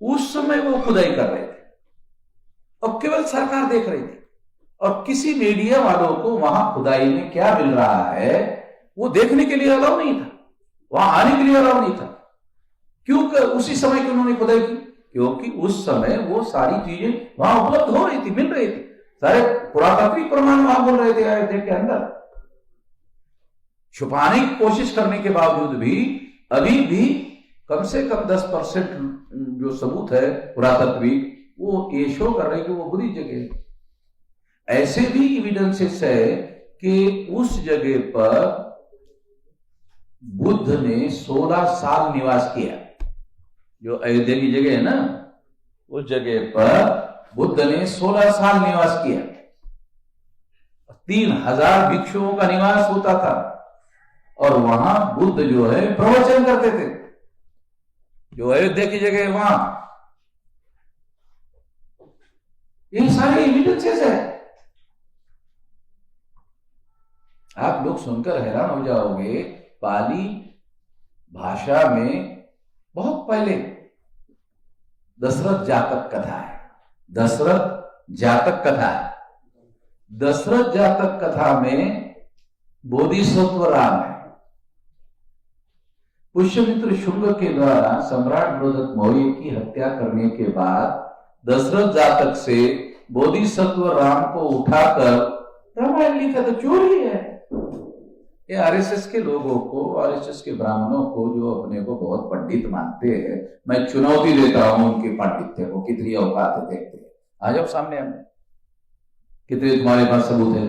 Speaker 2: उस समय वो खुदाई कर रहे थे और केवल सरकार देख रही थी और किसी मीडिया वालों को वहां खुदाई में क्या मिल रहा है वो देखने के लिए अलाउ नहीं था, वहां आने के लिए अलाउ नहीं था। क्योंकि उसी समय की उन्होंने खुदाई की, क्योंकि उस समय वो सारी चीजें वहां उपलब्ध हो रही थी, मिल रही थी, सारे पुरातात्विक प्रमाण वहां बोल रहे थे अयोध्या के अंदर। छुपाने की कोशिश करने के बावजूद भी अभी भी कम से कम 10% जो सबूत है पुरातात्विक वो ये शो कर रहे कि वो बुरी जगह है। ऐसे भी एविडेंसेस है कि उस जगह पर बुद्ध ने 16 साल निवास किया। जो अयोध्या की जगह है ना, उस जगह पर बुद्ध ने 16 साल निवास किया। 3000 भिक्षुओं का निवास होता था और वहां बुद्ध जो है प्रवचन करते थे। जो अयोध्या की जगह है वहां, ये सारे एविडेंसेस है। आप लोग सुनकर हैरान हो जाओगे, पाली भाषा में बहुत पहले दशरथ जातक कथा है, दशरथ जातक कथा है। दशरथ जातक कथा में बोधिसत्व राम है। पुष्यमित्र शुंग के द्वारा सम्राट बृहदत्त मौर्य की हत्या करने के बाद दशरथ जातक से बोधिसत्व राम को उठाकर रामायण लिखा, तो चोरी है। ये आरएसएस के लोगों को, आरएसएस के ब्राह्मणों को जो अपने को बहुत पंडित मानते हैं, मैं चुनौती देता हूं उनके पांडित्य को। कितनी औकात है देखते हैं। आ जाओ सामने, हमें कितने तुम्हारे पास सबूत है?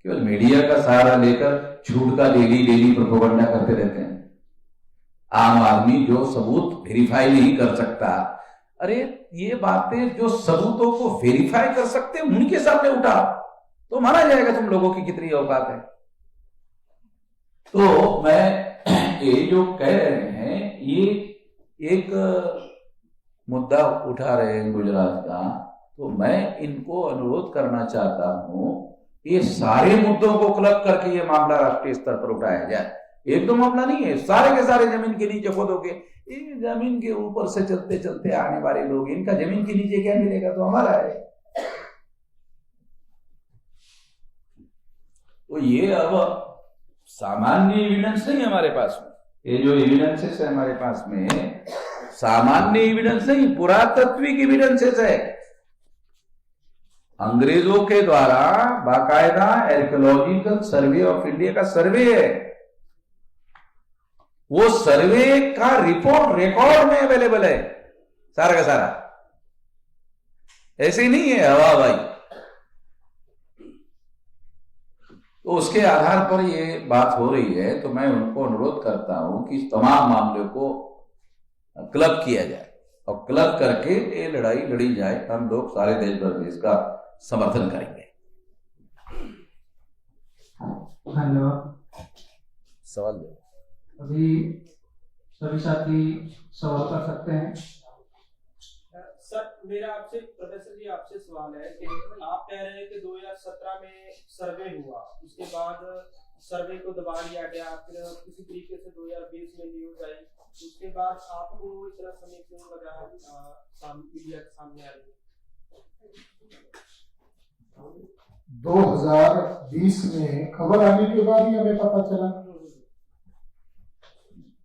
Speaker 2: केवल मीडिया का सहारा लेकर झूठ का डेली प्रोपेगेंडा करते रहते हैं। आम आदमी जो सबूत वेरीफाई नहीं कर सकता, अरे ये बातें जो सबूतों को वेरीफाई कर सकते हैं उनके सामने उठाओ तो माना जाएगा तुम लोगों की कितनी औकात है। तो मैं ये जो कह रहे हैं, ये एक मुद्दा उठा रहे हैं गुजरात का, तो मैं इनको अनुरोध करना चाहता हूं, ये सारे मुद्दों को क्लब करके ये मामला राष्ट्रीय स्तर पर उठाया जाए। एक दो मामला नहीं है, सारे के सारे जमीन के नीचे खोदोगे, ये जमीन के ऊपर से चलते चलते आने वाले लोग, इनका जमीन के नीचे क्या मिलेगा? तो हमारा है। तो ये अब सामान्य एविडेंस नहीं हमारे पास में, ये जो एविडेंसेस है हमारे पास में सामान्य एविडेंस नहीं, पुरातत्विक एविडेंसेस है। अंग्रेजों के द्वारा बाकायदा आर्कियोलॉजिकल सर्वे ऑफ इंडिया का सर्वे है। वो सर्वे का रिपोर्ट रिकॉर्ड में अवेलेबल है सारा का सारा, ऐसे ही नहीं है हवा भाई। तो उसके आधार पर ये बात हो रही है, तो मैं उनको अनुरोध करता हूं कि इस तमाम मामले को क्लब किया जाए और क्लब करके ये लड़ाई लड़ी जाए। हम लोग सारे देश भर में इसका समर्थन करेंगे।
Speaker 3: धन्यवाद।
Speaker 2: सवाल दो।
Speaker 3: अभी सभी साथी सवाल कर सकते हैं।
Speaker 5: सर, मेरा आपसे प्रोफेसर जी आपसे सवाल है कि आप कह रहे हैं कि 2017 में सर्वे हुआ, उसके बाद सर्वे को दबा लिया गया, फिर किसी तरीके से 2020 में न्यूज आई, उसके बाद आपको इतना समय क्यों लगा मीडिया के सामने आने में?
Speaker 1: 2020 में खबर आने के बाद ही हमें पता चला।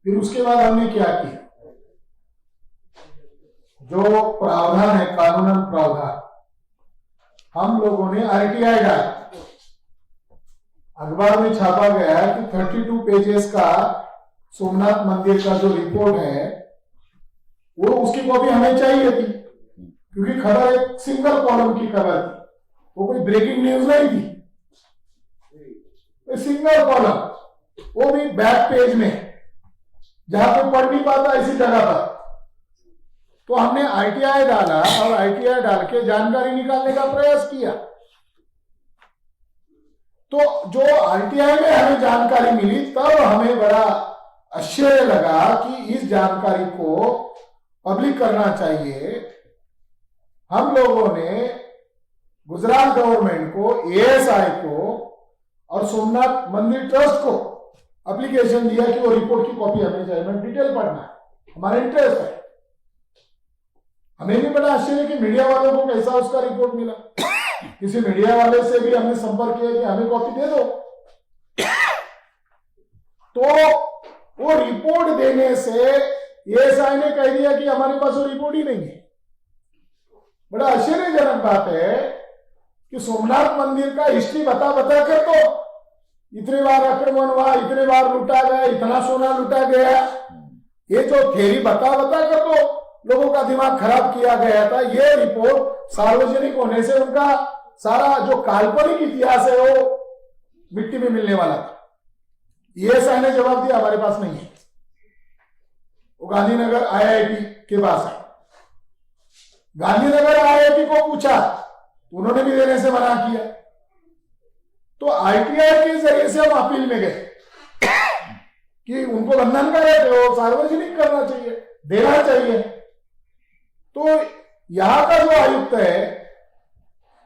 Speaker 1: फिर उसके बाद हमने क्या किया? जो प्रावधान है, कानूनन प्रावधान, हम लोगों ने आरटीआई डाला। अखबार में छापा गया है कि 32 पेजेस का सोमनाथ मंदिर का जो रिपोर्ट है, वो उसकी कॉपी हमें चाहिए थी, क्योंकि खबर एक सिंगल कॉलम की खबर थी, वो कोई ब्रेकिंग न्यूज नहीं थी। सिंगल कॉलम, वो भी बैक पेज में, जहां पे पढ़ नहीं पाता ऐसी जगह पर। तो हमने आईटीआई डाला और आईटीआई डाल के जानकारी निकालने का प्रयास किया। तो जो आईटीआई में हमें जानकारी मिली, तब हमें बड़ा आश्चर्य लगा कि इस जानकारी को पब्लिक करना चाहिए। हम लोगों ने गुजरात गवर्नमेंट को, एएसआई को और सोमनाथ मंदिर ट्रस्ट को एप्लीकेशन दिया कि वो रिपोर्ट की कॉपी हमें चाहिए, हमें डिटेल पढ़ना है, हमारा इंटरेस्ट है। हमें भी बड़ा आश्चर्य कि मीडिया वालों को कैसा उसका रिपोर्ट मिला। किसी मीडिया वाले से भी हमने संपर्क किया कि हमें कॉपी दे दो, तो वो रिपोर्ट देने से एएसआई ने कह दिया कि हमारे पास वो रिपोर्ट ही नहीं है। बड़ा आश्चर्यजनक बात है कि सोमनाथ मंदिर का हिस्ट्री बता कर तो इतने बार आक्रमण हुआ, इतने बार लूटा गया, इतना सोना लूटा गया, ये जो थ्योरी बता कर तो लोगों का दिमाग खराब किया गया था। ये रिपोर्ट सार्वजनिक होने से उनका सारा जो काल्पनिक इतिहास है वो मिट्टी में मिलने वाला था। एएसआई ने जवाब दिया हमारे पास नहीं है, वो गांधीनगर आईआईटी के पास है। गांधीनगर आईआईटी को पूछा, उन्होंने भी देने से मना किया। तो आईटीआई के जरिए से हम अपील में गए कि उनको बंधन करे थे, सार्वजनिक करना चाहिए, देना चाहिए। तो यहां का जो आयुक्त है,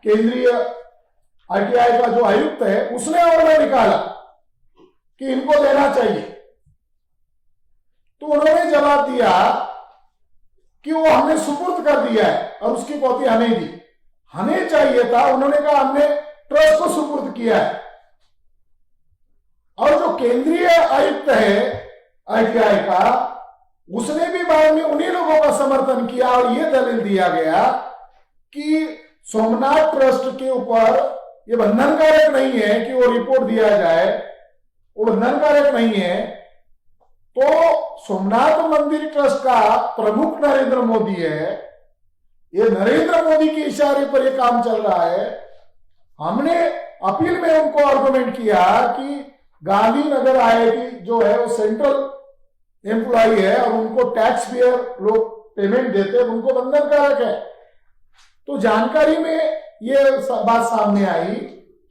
Speaker 1: केंद्रीय आईटीआई का जो आयुक्त है, उसने ऑर्डर निकाला कि इनको देना चाहिए। तो उन्होंने जवाब दिया कि वो हमने सुपुर्द कर दिया है और उसकी कॉपी हमें दी। हमें चाहिए था, उन्होंने कहा हमने ट्रस्ट को सुपुर्द किया है। और जो केंद्रीय आयुक्त है ITI का, उसने भी बाद में उन्हीं लोगों का समर्थन किया और यह दलील दिया गया कि सोमनाथ ट्रस्ट के ऊपर यह बंधनकारक नहीं है कि वो रिपोर्ट दिया जाए, वो बंधनकारक नहीं है। तो सोमनाथ मंदिर ट्रस्ट का प्रमुख नरेंद्र मोदी है, ये नरेंद्र मोदी के इशारे पर यह काम चल रहा है। हमने अपील में उनको आर्गुमेंट किया कि गांधीनगर IIT जो है वो सेंट्रल एम्प्लॉय है और उनको टैक्स पेयर लोग पेमेंट देते हैं, उनको बंधनकारक है। तो जानकारी में ये बात सामने आई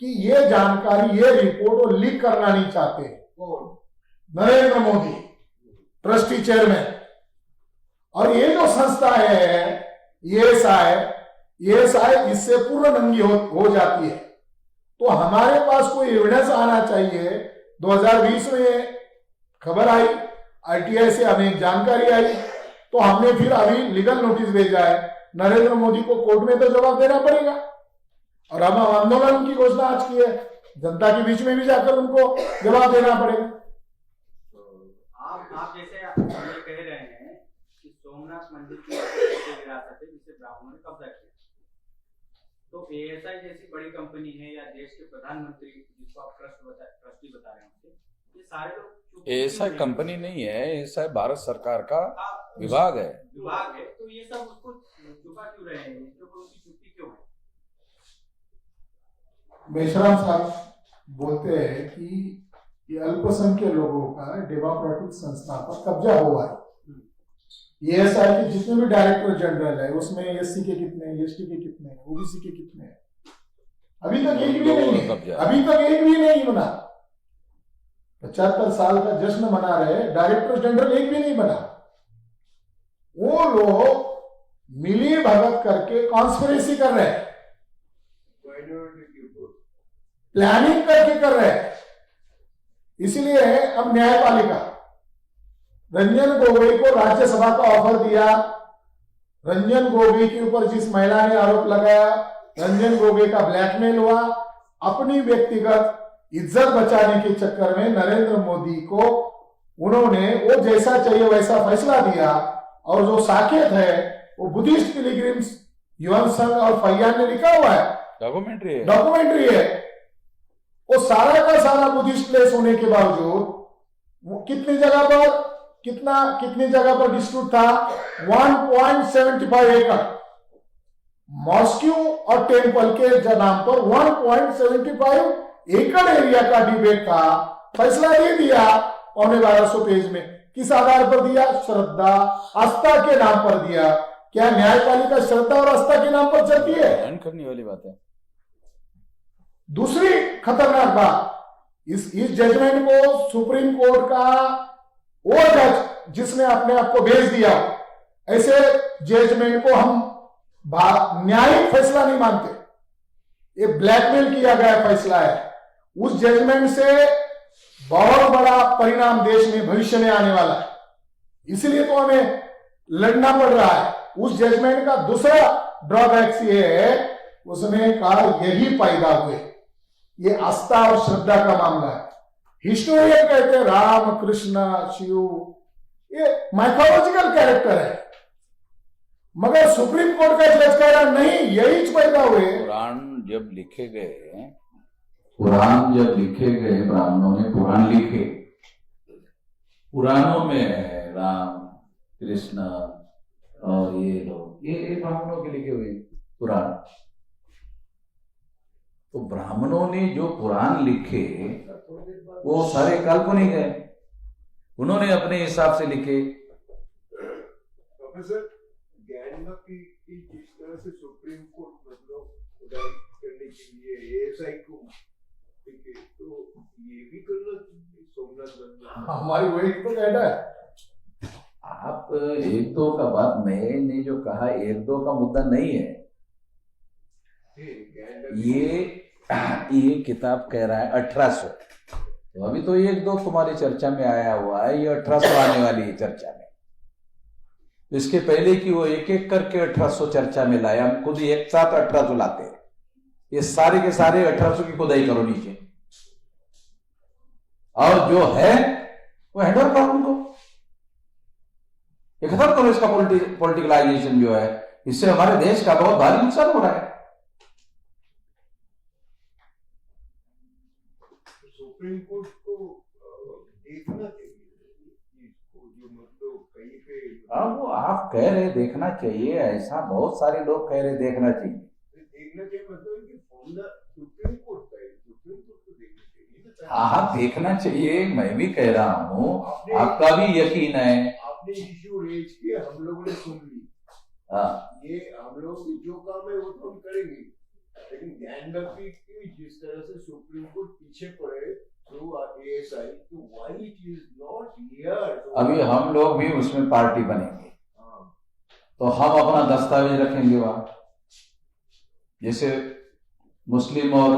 Speaker 1: कि ये जानकारी, ये रिपोर्ट वो लीक करना नहीं चाहते नरेंद्र मोदी, ट्रस्टी चेयरमैन। और ये जो संस्था है ESI इससे पूर्ण नंगी हो जाती है। तो हमारे पास कोई एविडेंस आना चाहिए। 2020 में खबर आई, ITI से हमें एक जानकारी आई, तो हमने फिर अभी लीगल नोटिस भेजा है। नरेंद्र मोदी को कोर्ट में तो जवाब देना पड़ेगा और हम आंदोलन की घोषणा आज की है, जनता के बीच में भी जाकर उनको जवाब देना पड़ेगा।
Speaker 6: आप जैसे ये कह रहे हैं कि सोमनाथ मंदिर की विरासत है जिसे ब्राह्मणों ने कब्जा किया, तो ASI जैसी बड़ी कंपनी है या देश के प्रधानमंत्री जिसको आप ट्रस्टी बता रहे हैं, ये सारे लोग
Speaker 2: ASI कंपनी नहीं है, ASI भारत सरकार का विभाग है।
Speaker 6: तो ये सब उसको छुपा क्यों रहे हैं, इसके ऊपर उसकी चुप्पी क्यों है?
Speaker 1: मेश्राम साहब बोलते हैं कि ये अल्पसंख्यक लोगों का डेमोक्रेटिक संस्था पर कब्जा हुआ है। ASI के जितने भी डायरेक्टर जनरल है उसमें SC के कितने हैं, ST के कितने हैं, OBC के कितने हैं, अभी तक एक भी नहीं है, अभी तक एक भी नहीं बना। 75 साल का जश्न मना रहे, डायरेक्टर जनरल एक भी नहीं बना। वो लोग मिली भगत करके कॉन्स्पिरेसी कर रहे हैं, प्लानिंग करके कर रहे हैं। इसलिए अब न्यायपालिका रंजन गोगोई को राज्यसभा का ऑफर दिया। रंजन गोगोई के ऊपर जिस महिला ने आरोप लगाया, रंजन गोगोई का ब्लैकमेल हुआ। अपनी व्यक्तिगत इज्जत बचाने के चक्कर में नरेंद्र मोदी को उन्होंने वो जैसा चाहिए वैसा फैसला दिया। और जो साकेत है वो बुद्धिस्ट पिलग्रिम्स युवन संघ और फैयान ने लिखा हुआ है, डॉक्यूमेंट्री है। वो सारा का सारा बुद्धिस्ट प्लेस होने के बावजूद वो कितनी जगह पर डिस्प्यूट था, 1.75 एकड़ मॉस्क्यू और टेम्पल के नाम पर 1.75 एकड़ एरिया का डिबेट था। फैसला दे दिया 1250 पेज में। किस आधार पर दिया? श्रद्धा आस्था के नाम पर दिया। क्या न्यायपालिका श्रद्धा और आस्था के नाम पर चलती है?
Speaker 2: करने वाली बात है।
Speaker 1: दूसरी खतरनाक बात, इस जजमेंट को सुप्रीम कोर्ट का वो जज जिसने अपने आप को भेज दिया, ऐसे जजमेंट को हम न्यायिक फैसला नहीं मानते। ये ब्लैकमेल किया गया फैसला है। उस जजमेंट से बहुत बड़ा परिणाम देश में भविष्य में आने वाला है, इसलिए तो हमें लड़ना पड़ रहा है। उस जजमेंट का दूसरा ड्रॉबैक्स ये है, उसने कहा यही पैदा हुए, ये आस्था और श्रद्धा का मामला है। हिस्टोरियन कहते हैं राम कृष्ण शिव ये माइथोलॉजिकल कैरेक्टर है, मगर सुप्रीम कोर्ट का जज कह रहा नहीं, यही पैदा हुए।
Speaker 2: पुराण जब लिखे गए, ब्राह्मणों ने पुराण लिखे, पुराणों में राम कृष्ण और ये लोग ये ब्राह्मणों के लिखे हुए पुराण। तो ब्राह्मणों ने जो पुराण लिखे वो सारे काल्पनिक है, उन्होंने अपने हिसाब से लिखे।
Speaker 7: प्रोफेसर ज्ञान की जिस तरह से सुप्रीम कोर्ट मतलब उदाहरण करने के लिए ASI को, ठीक है, तो ये भी करना सोमनाथ मंदिर
Speaker 1: हमारी वही तो कहना है।
Speaker 2: आप एक दो का बात, मैंने जो कहा एक दो का मुद्दा नहीं है। ये किताब कह रहा है 1800, तो अभी तो एक दो तुम्हारी चर्चा में आया हुआ है, ये 1800 आने वाली है चर्चा में। इसके पहले की वो एक एक करके 1800 चर्चा में लाया, हम खुद एक साथ 1800 लाते हैं। ये सारे के सारे 1800 की खुदाई करो नीचे, और जो है वो हैंडओवर करो उनको, ये खत्म करो इसका पॉलिटिकलाइजेशन जो है, इससे हमारे देश का बहुत भारी नुकसान हो रहा है।
Speaker 7: सुप्रीम कोर्ट को देखना चाहिए इसको, जो मतलब कहीं पे
Speaker 2: हाँ, वो आप कह रहे देखना चाहिए, ऐसा बहुत सारे लोग कह रहे देखना चाहिए।
Speaker 7: देखना चाहिए, मतलब कि फॉर्मूला सुप्रीम कोर्ट का है, सुप्रीम कोर्ट को देखना चाहिए।
Speaker 2: हाँ, देखना चाहिए, मैं भी कह रहा हूँ, आपका भी यकीन है।
Speaker 7: आपने इश्यू रेज किया, हम लोगों ने सुन ली,
Speaker 2: हाँ,
Speaker 7: ये हम लोग की जो काम है वो तो हम करेंगे, लेकिन ध्यान रखिए कि जिस तरह से सुप्रीम कोर्ट पीछे पड़े थ्रू ASI, तो why it is not here.
Speaker 2: अभी हम लोग भी उसमें पार्टी बनेंगे, तो हम अपना दस्तावेज रखेंगे वहां, जैसे मुस्लिम और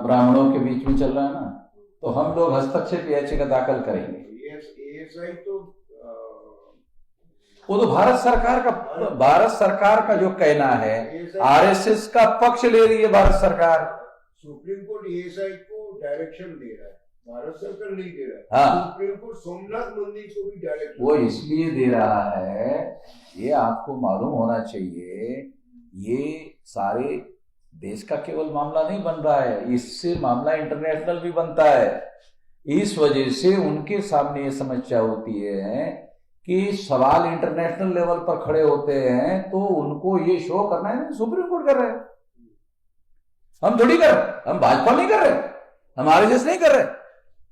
Speaker 2: ब्राह्मणों के बीच में चल रहा है ना, तो हम लोग हस्तक्षेप याचिका दाखिल करेंगे।
Speaker 7: ASI तो
Speaker 2: वो तो भारत सरकार का जो कहना है, RSS का पक्ष ले रही है भारत सरकार।
Speaker 7: सुप्रीम कोर्ट ASI को डायरेक्शन दे रहा है, भारत सरकार नहीं दे रहा है।
Speaker 2: हाँ,
Speaker 7: सुप्रीम कोर्ट सोमनाथ मंदिर को भी डायरेक्शन
Speaker 2: वो इसलिए दे रहा है, ये आपको मालूम होना चाहिए, ये सारे देश का केवल मामला नहीं बन रहा है, इससे मामला इंटरनेशनल भी बनता है। इस वजह से उनके सामने ये समस्या होती है कि सवाल इंटरनेशनल लेवल पर खड़े होते हैं, तो उनको ये शो करना है सुप्रीम कोर्ट कर रहे हैं, हम थोड़ी कर रहे, हम भाजपा नहीं कर रहे, हम RSS नहीं कर रहे,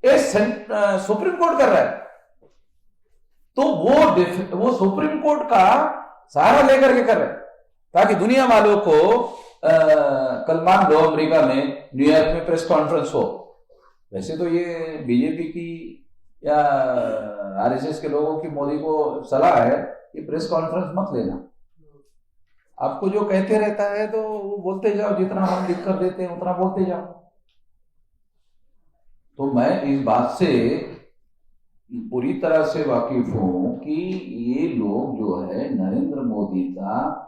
Speaker 2: ये सुप्रीम कोर्ट कर रहा है। तो वो सुप्रीम कोर्ट का सहारा लेकर के कर रहे हैं, ताकि दुनिया वालों को कल मान लो अमेरिका में न्यूयॉर्क में प्रेस कॉन्फ्रेंस हो, वैसे तो ये बीजेपी की या RSS के लोगों की मोदी को सलाह है कि प्रेस कॉन्फ्रेंस मत लेना, आपको जो कहते रहता है तो वो बोलते जाओ, जितना हम लिख कर देते हैं उतना बोलते जाओ। तो मैं इस बात से पूरी तरह से वाकिफ हूं कि ये लोग जो है नरेंद्र मोदी का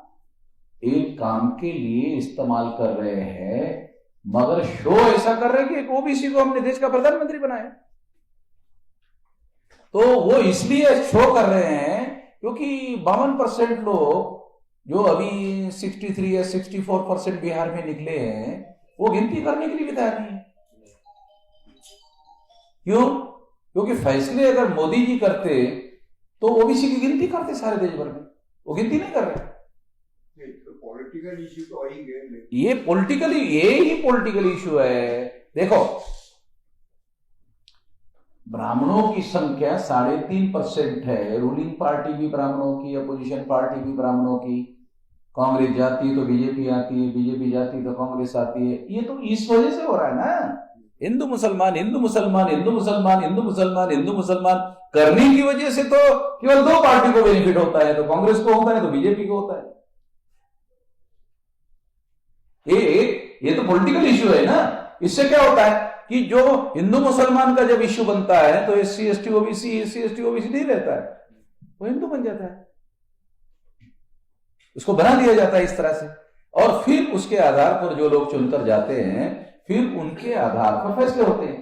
Speaker 2: एक काम के लिए इस्तेमाल कर रहे हैं, मगर शो ऐसा कर रहे हैं कि एक OBC को हमने देश का प्रधानमंत्री बनाया। तो वो इसलिए शो कर रहे हैं क्योंकि 52% लोग जो अभी 63 या 64% बिहार में निकले हैं, वो गिनती करने के लिए भी तैयार नहीं है। क्यों? क्योंकि फैसले अगर मोदी जी करते तो OBC की गिनती करते सारे देश भर में, वो गिनती नहीं कर रहे।
Speaker 7: पॉलिटिकल इश्यू तो आई गए,
Speaker 2: ये पॉलिटिकल इशू है। देखो, ब्राह्मणों की संख्या 3.5% है, रूलिंग पार्टी भी ब्राह्मणों की, अपोजिशन पार्टी भी ब्राह्मणों की, कांग्रेस जाती है तो बीजेपी आती है, बीजेपी जाती है तो कांग्रेस आती है। ये तो इस वजह से हो रहा है ना, हिंदू मुसलमान हिंदू मुसलमान हिंदू मुसलमान हिंदू मुसलमान हिंदू मुसलमान करने की वजह से तो केवल 2 पार्टी को बेनिफिट होता है, तो कांग्रेस को होता है तो बीजेपी को होता है। ये तो पॉलिटिकल इश्यू है ना। इससे क्या होता है कि जो हिंदू मुसलमान का जब इश्यू बनता है तो SC ST OBC नहीं रहता है, वो हिंदू बन जाता है, उसको बना दिया जाता है इस तरह से, और फिर उसके आधार पर जो लोग चुनकर जाते हैं, फिर उनके आधार पर फैसले होते हैं।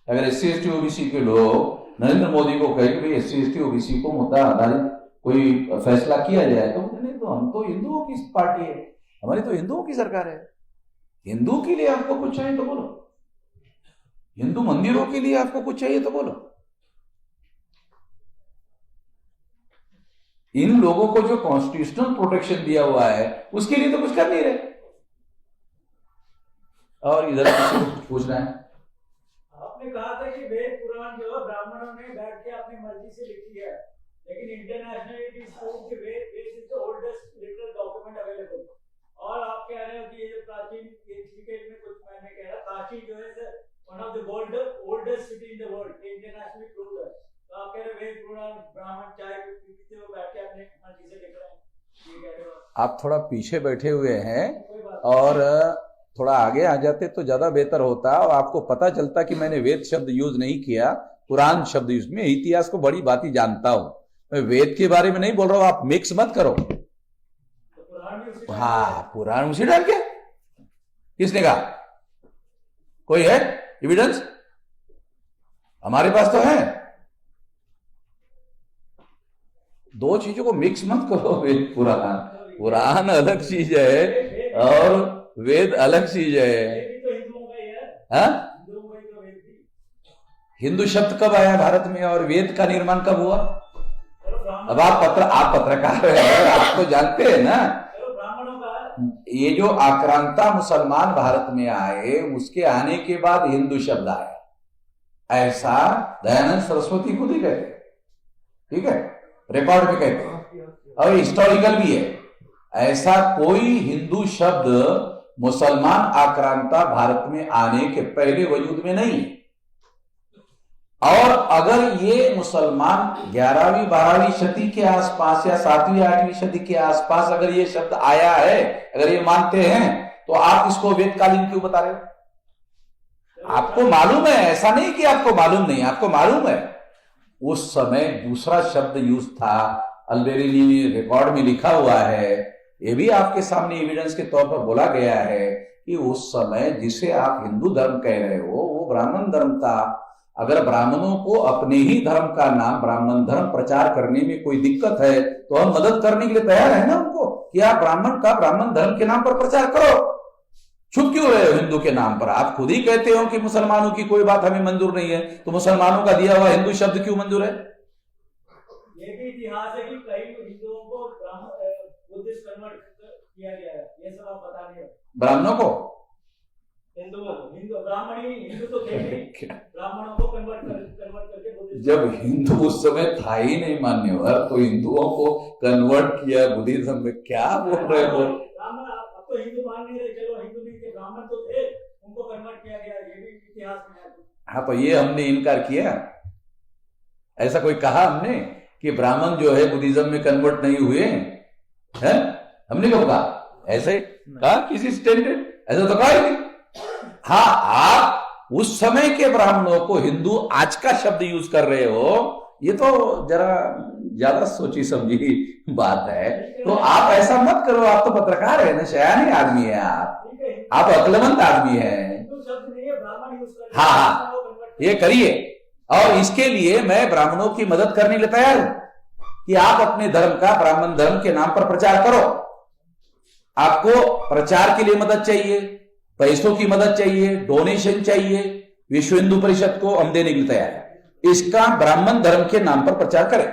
Speaker 2: अगर SC ST OBC के लोग नरेंद्र मोदी को कहे कि भाई SC ST OBC को मुद्दा आधारित कोई फैसला किया जाए, तो नहीं, तो हम तो हिंदुओं की पार्टी है, हमारी तो हिंदुओं की सरकार है, हिंदू के लिए आपको कुछ चाहिए तो बोलो, हिंदू मंदिरों के लिए आपको कुछ चाहिए तो बोलो। इन लोगों को जो कॉन्स्टिट्यूशनल प्रोटेक्शन दिया हुआ है उसके लिए तो कुछ कर नहीं रहे। और इधर कुछ पूछना है?
Speaker 8: आपने कहा था कि वेद पुराण जो है ब्राह्मणों ने बैठ के अपनी मर्जी से लिखी है, लेकिन इंटरनेशनल इट इज प्रूव्ड कि Veda is the oldest literal document available. और आप कह रहे हो कि ये जो प्राचीन में कुछ मैंने कह रहा, काशी जो है one of the oldest city in the world, internationally proved है। तो आप कह रहे हो वेद पुराण ब्राह्मण चाय पीते हुए बैठ के अपने मर्जी से लिख रहे हैं, ये कह रहे हो
Speaker 2: आप थोड़ा पीछे बैठे हुए हैं और थोड़ा आगे आ जाते तो ज्यादा बेहतर होता, और आपको पता चलता कि मैंने वेद शब्द यूज नहीं किया, पुराण शब्द यूज में। इतिहास को बड़ी बात ही जानता हूं मैं, वेद के बारे में नहीं बोल रहा हूं, आप मिक्स मत करो। हाँ, पुराण उसी डाल के किसने कहा? कोई है एविडेंस? हमारे पास तो है। दो चीजों को मिक्स मत करो। वेद पुराण, पुराण अलग चीज है और वेद अलग चीज है।
Speaker 8: ये भी तो हिंदुओं का ही है।
Speaker 2: हाँ?
Speaker 8: हिंदुओं का ही तो वेद भी।
Speaker 2: हिंदू शब्द कब आया भारत में और वेद का निर्माण कब हुआ?
Speaker 8: चलो ब्राह्मण,
Speaker 2: अब आप पत्रकार हैं, आप तो जानते हैं ना।
Speaker 8: चलो ब्राह्मणों का
Speaker 2: ये जो आक्रांता मुसलमान भारत में आए, उसके आने के बाद हिंदू शब्द आया, ऐसा दयानंद सरस्वती खुद ही कहते, ठीक है, रिकॉर्ड में कहते हैं और हिस्टोरिकल भी है। ऐसा कोई हिंदू शब्द मुसलमान आक्रांता भारत में आने के पहले वजूद में नहीं। और अगर ये मुसलमान 11वीं 12वीं सदी के आसपास या 7वीं 8वीं सदी के आसपास अगर ये शब्द आया है, अगर ये मानते हैं, तो आप इसको वेदकालीन क्यों बता रहे हो? आपको मालूम है, ऐसा नहीं कि आपको मालूम नहीं, आपको मालूम है उस समय दूसरा शब्द यूज था। अल्बेरिनी रिकॉर्ड में लिखा हुआ है, ये भी आपके सामने एविडेंस के तौर पर बोला गया है कि उस समय जिसे आप हिंदू धर्म कह रहे हो वो ब्राह्मण धर्म था। अगर ब्राह्मणों को अपने ही धर्म का नाम ब्राह्मण धर्म प्रचार करने में कोई दिक्कत है तो हम मदद करने के लिए तैयार है ना उनको, कि आप ब्राह्मण का ब्राह्मण धर्म के नाम पर प्रचार करो। चुप क्यों रहे हो हिंदू के नाम पर? आप खुद ही कहते हो कि मुसलमानों की कोई बात हमें मंजूर नहीं है, तो मुसलमानों का दिया हुआ हिंदू शब्द क्यों मंजूर है?
Speaker 8: ये भी इतिहास है कि कई हिंदुओं को बुद्धिस्ट कन्वर्ट किया गया है, ये सब आप बता रहे हो।
Speaker 2: ब्राह्मणों को,
Speaker 8: हिंदुओं को, हिंदू ब्राह्मण ही हिंदू तो थे नहीं, ब्राह्मणों को कन्वर्ट करके बुद्धिस्ट।
Speaker 2: जब हिंदू उस समय था ही नहीं मान्यवर, तो हिंदुओं को कन्वर्ट किया बुद्धिज्म में, क्या बोल रहे हो?
Speaker 8: ब्राह्मण अब तो हिंदू मान नहीं रहे, चलो हिंदू नहीं थे, ब्राह्मण तो थे, उनको कन्वर्ट किया गया, ये भी इतिहास में है।
Speaker 2: हाँ, तो ये हमने इनकार किया? ऐसा कोई कहा हमने कि ब्राह्मण जो है बुद्धिज्म में कन्वर्ट नहीं हुए हैं? हमने कब कहा? ऐसे कहा किसी स्टैंडर्ड? ऐसा तो कहा ही नहीं। हाँ, आप उस समय के ब्राह्मणों को हिंदू आज का शब्द यूज कर रहे हो, ये तो जरा ज्यादा सोची समझी बात है। तो आप ऐसा मत करो, आप तो पत्रकार है ना, शयानी आदमी है आप अक्लमंद आदमी है।
Speaker 8: हिंदू शब्द नहीं है, ब्राह्मण यूज कर रहे हैं।
Speaker 2: हाँ, ये करिए, और इसके लिए मैं ब्राह्मणों की मदद करने के लिए तैयार हूं कि आप अपने धर्म का ब्राह्मण धर्म के नाम पर प्रचार करो। आपको प्रचार के लिए मदद चाहिए, पैसों की मदद चाहिए, डोनेशन चाहिए, विश्व हिंदू परिषद को हम देने के लिए तैयार है। इसका ब्राह्मण धर्म के नाम पर प्रचार करें।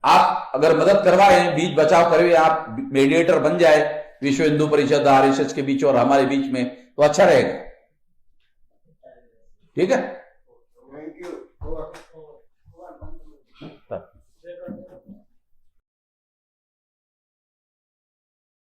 Speaker 2: आप अगर मदद करवाए, बीच बचाव करें, आप मीडिएटर बन जाए विश्व हिंदू परिषद आरएसएस के बीच और हमारे बीच में, तो अच्छा रहेगा। ठीक है।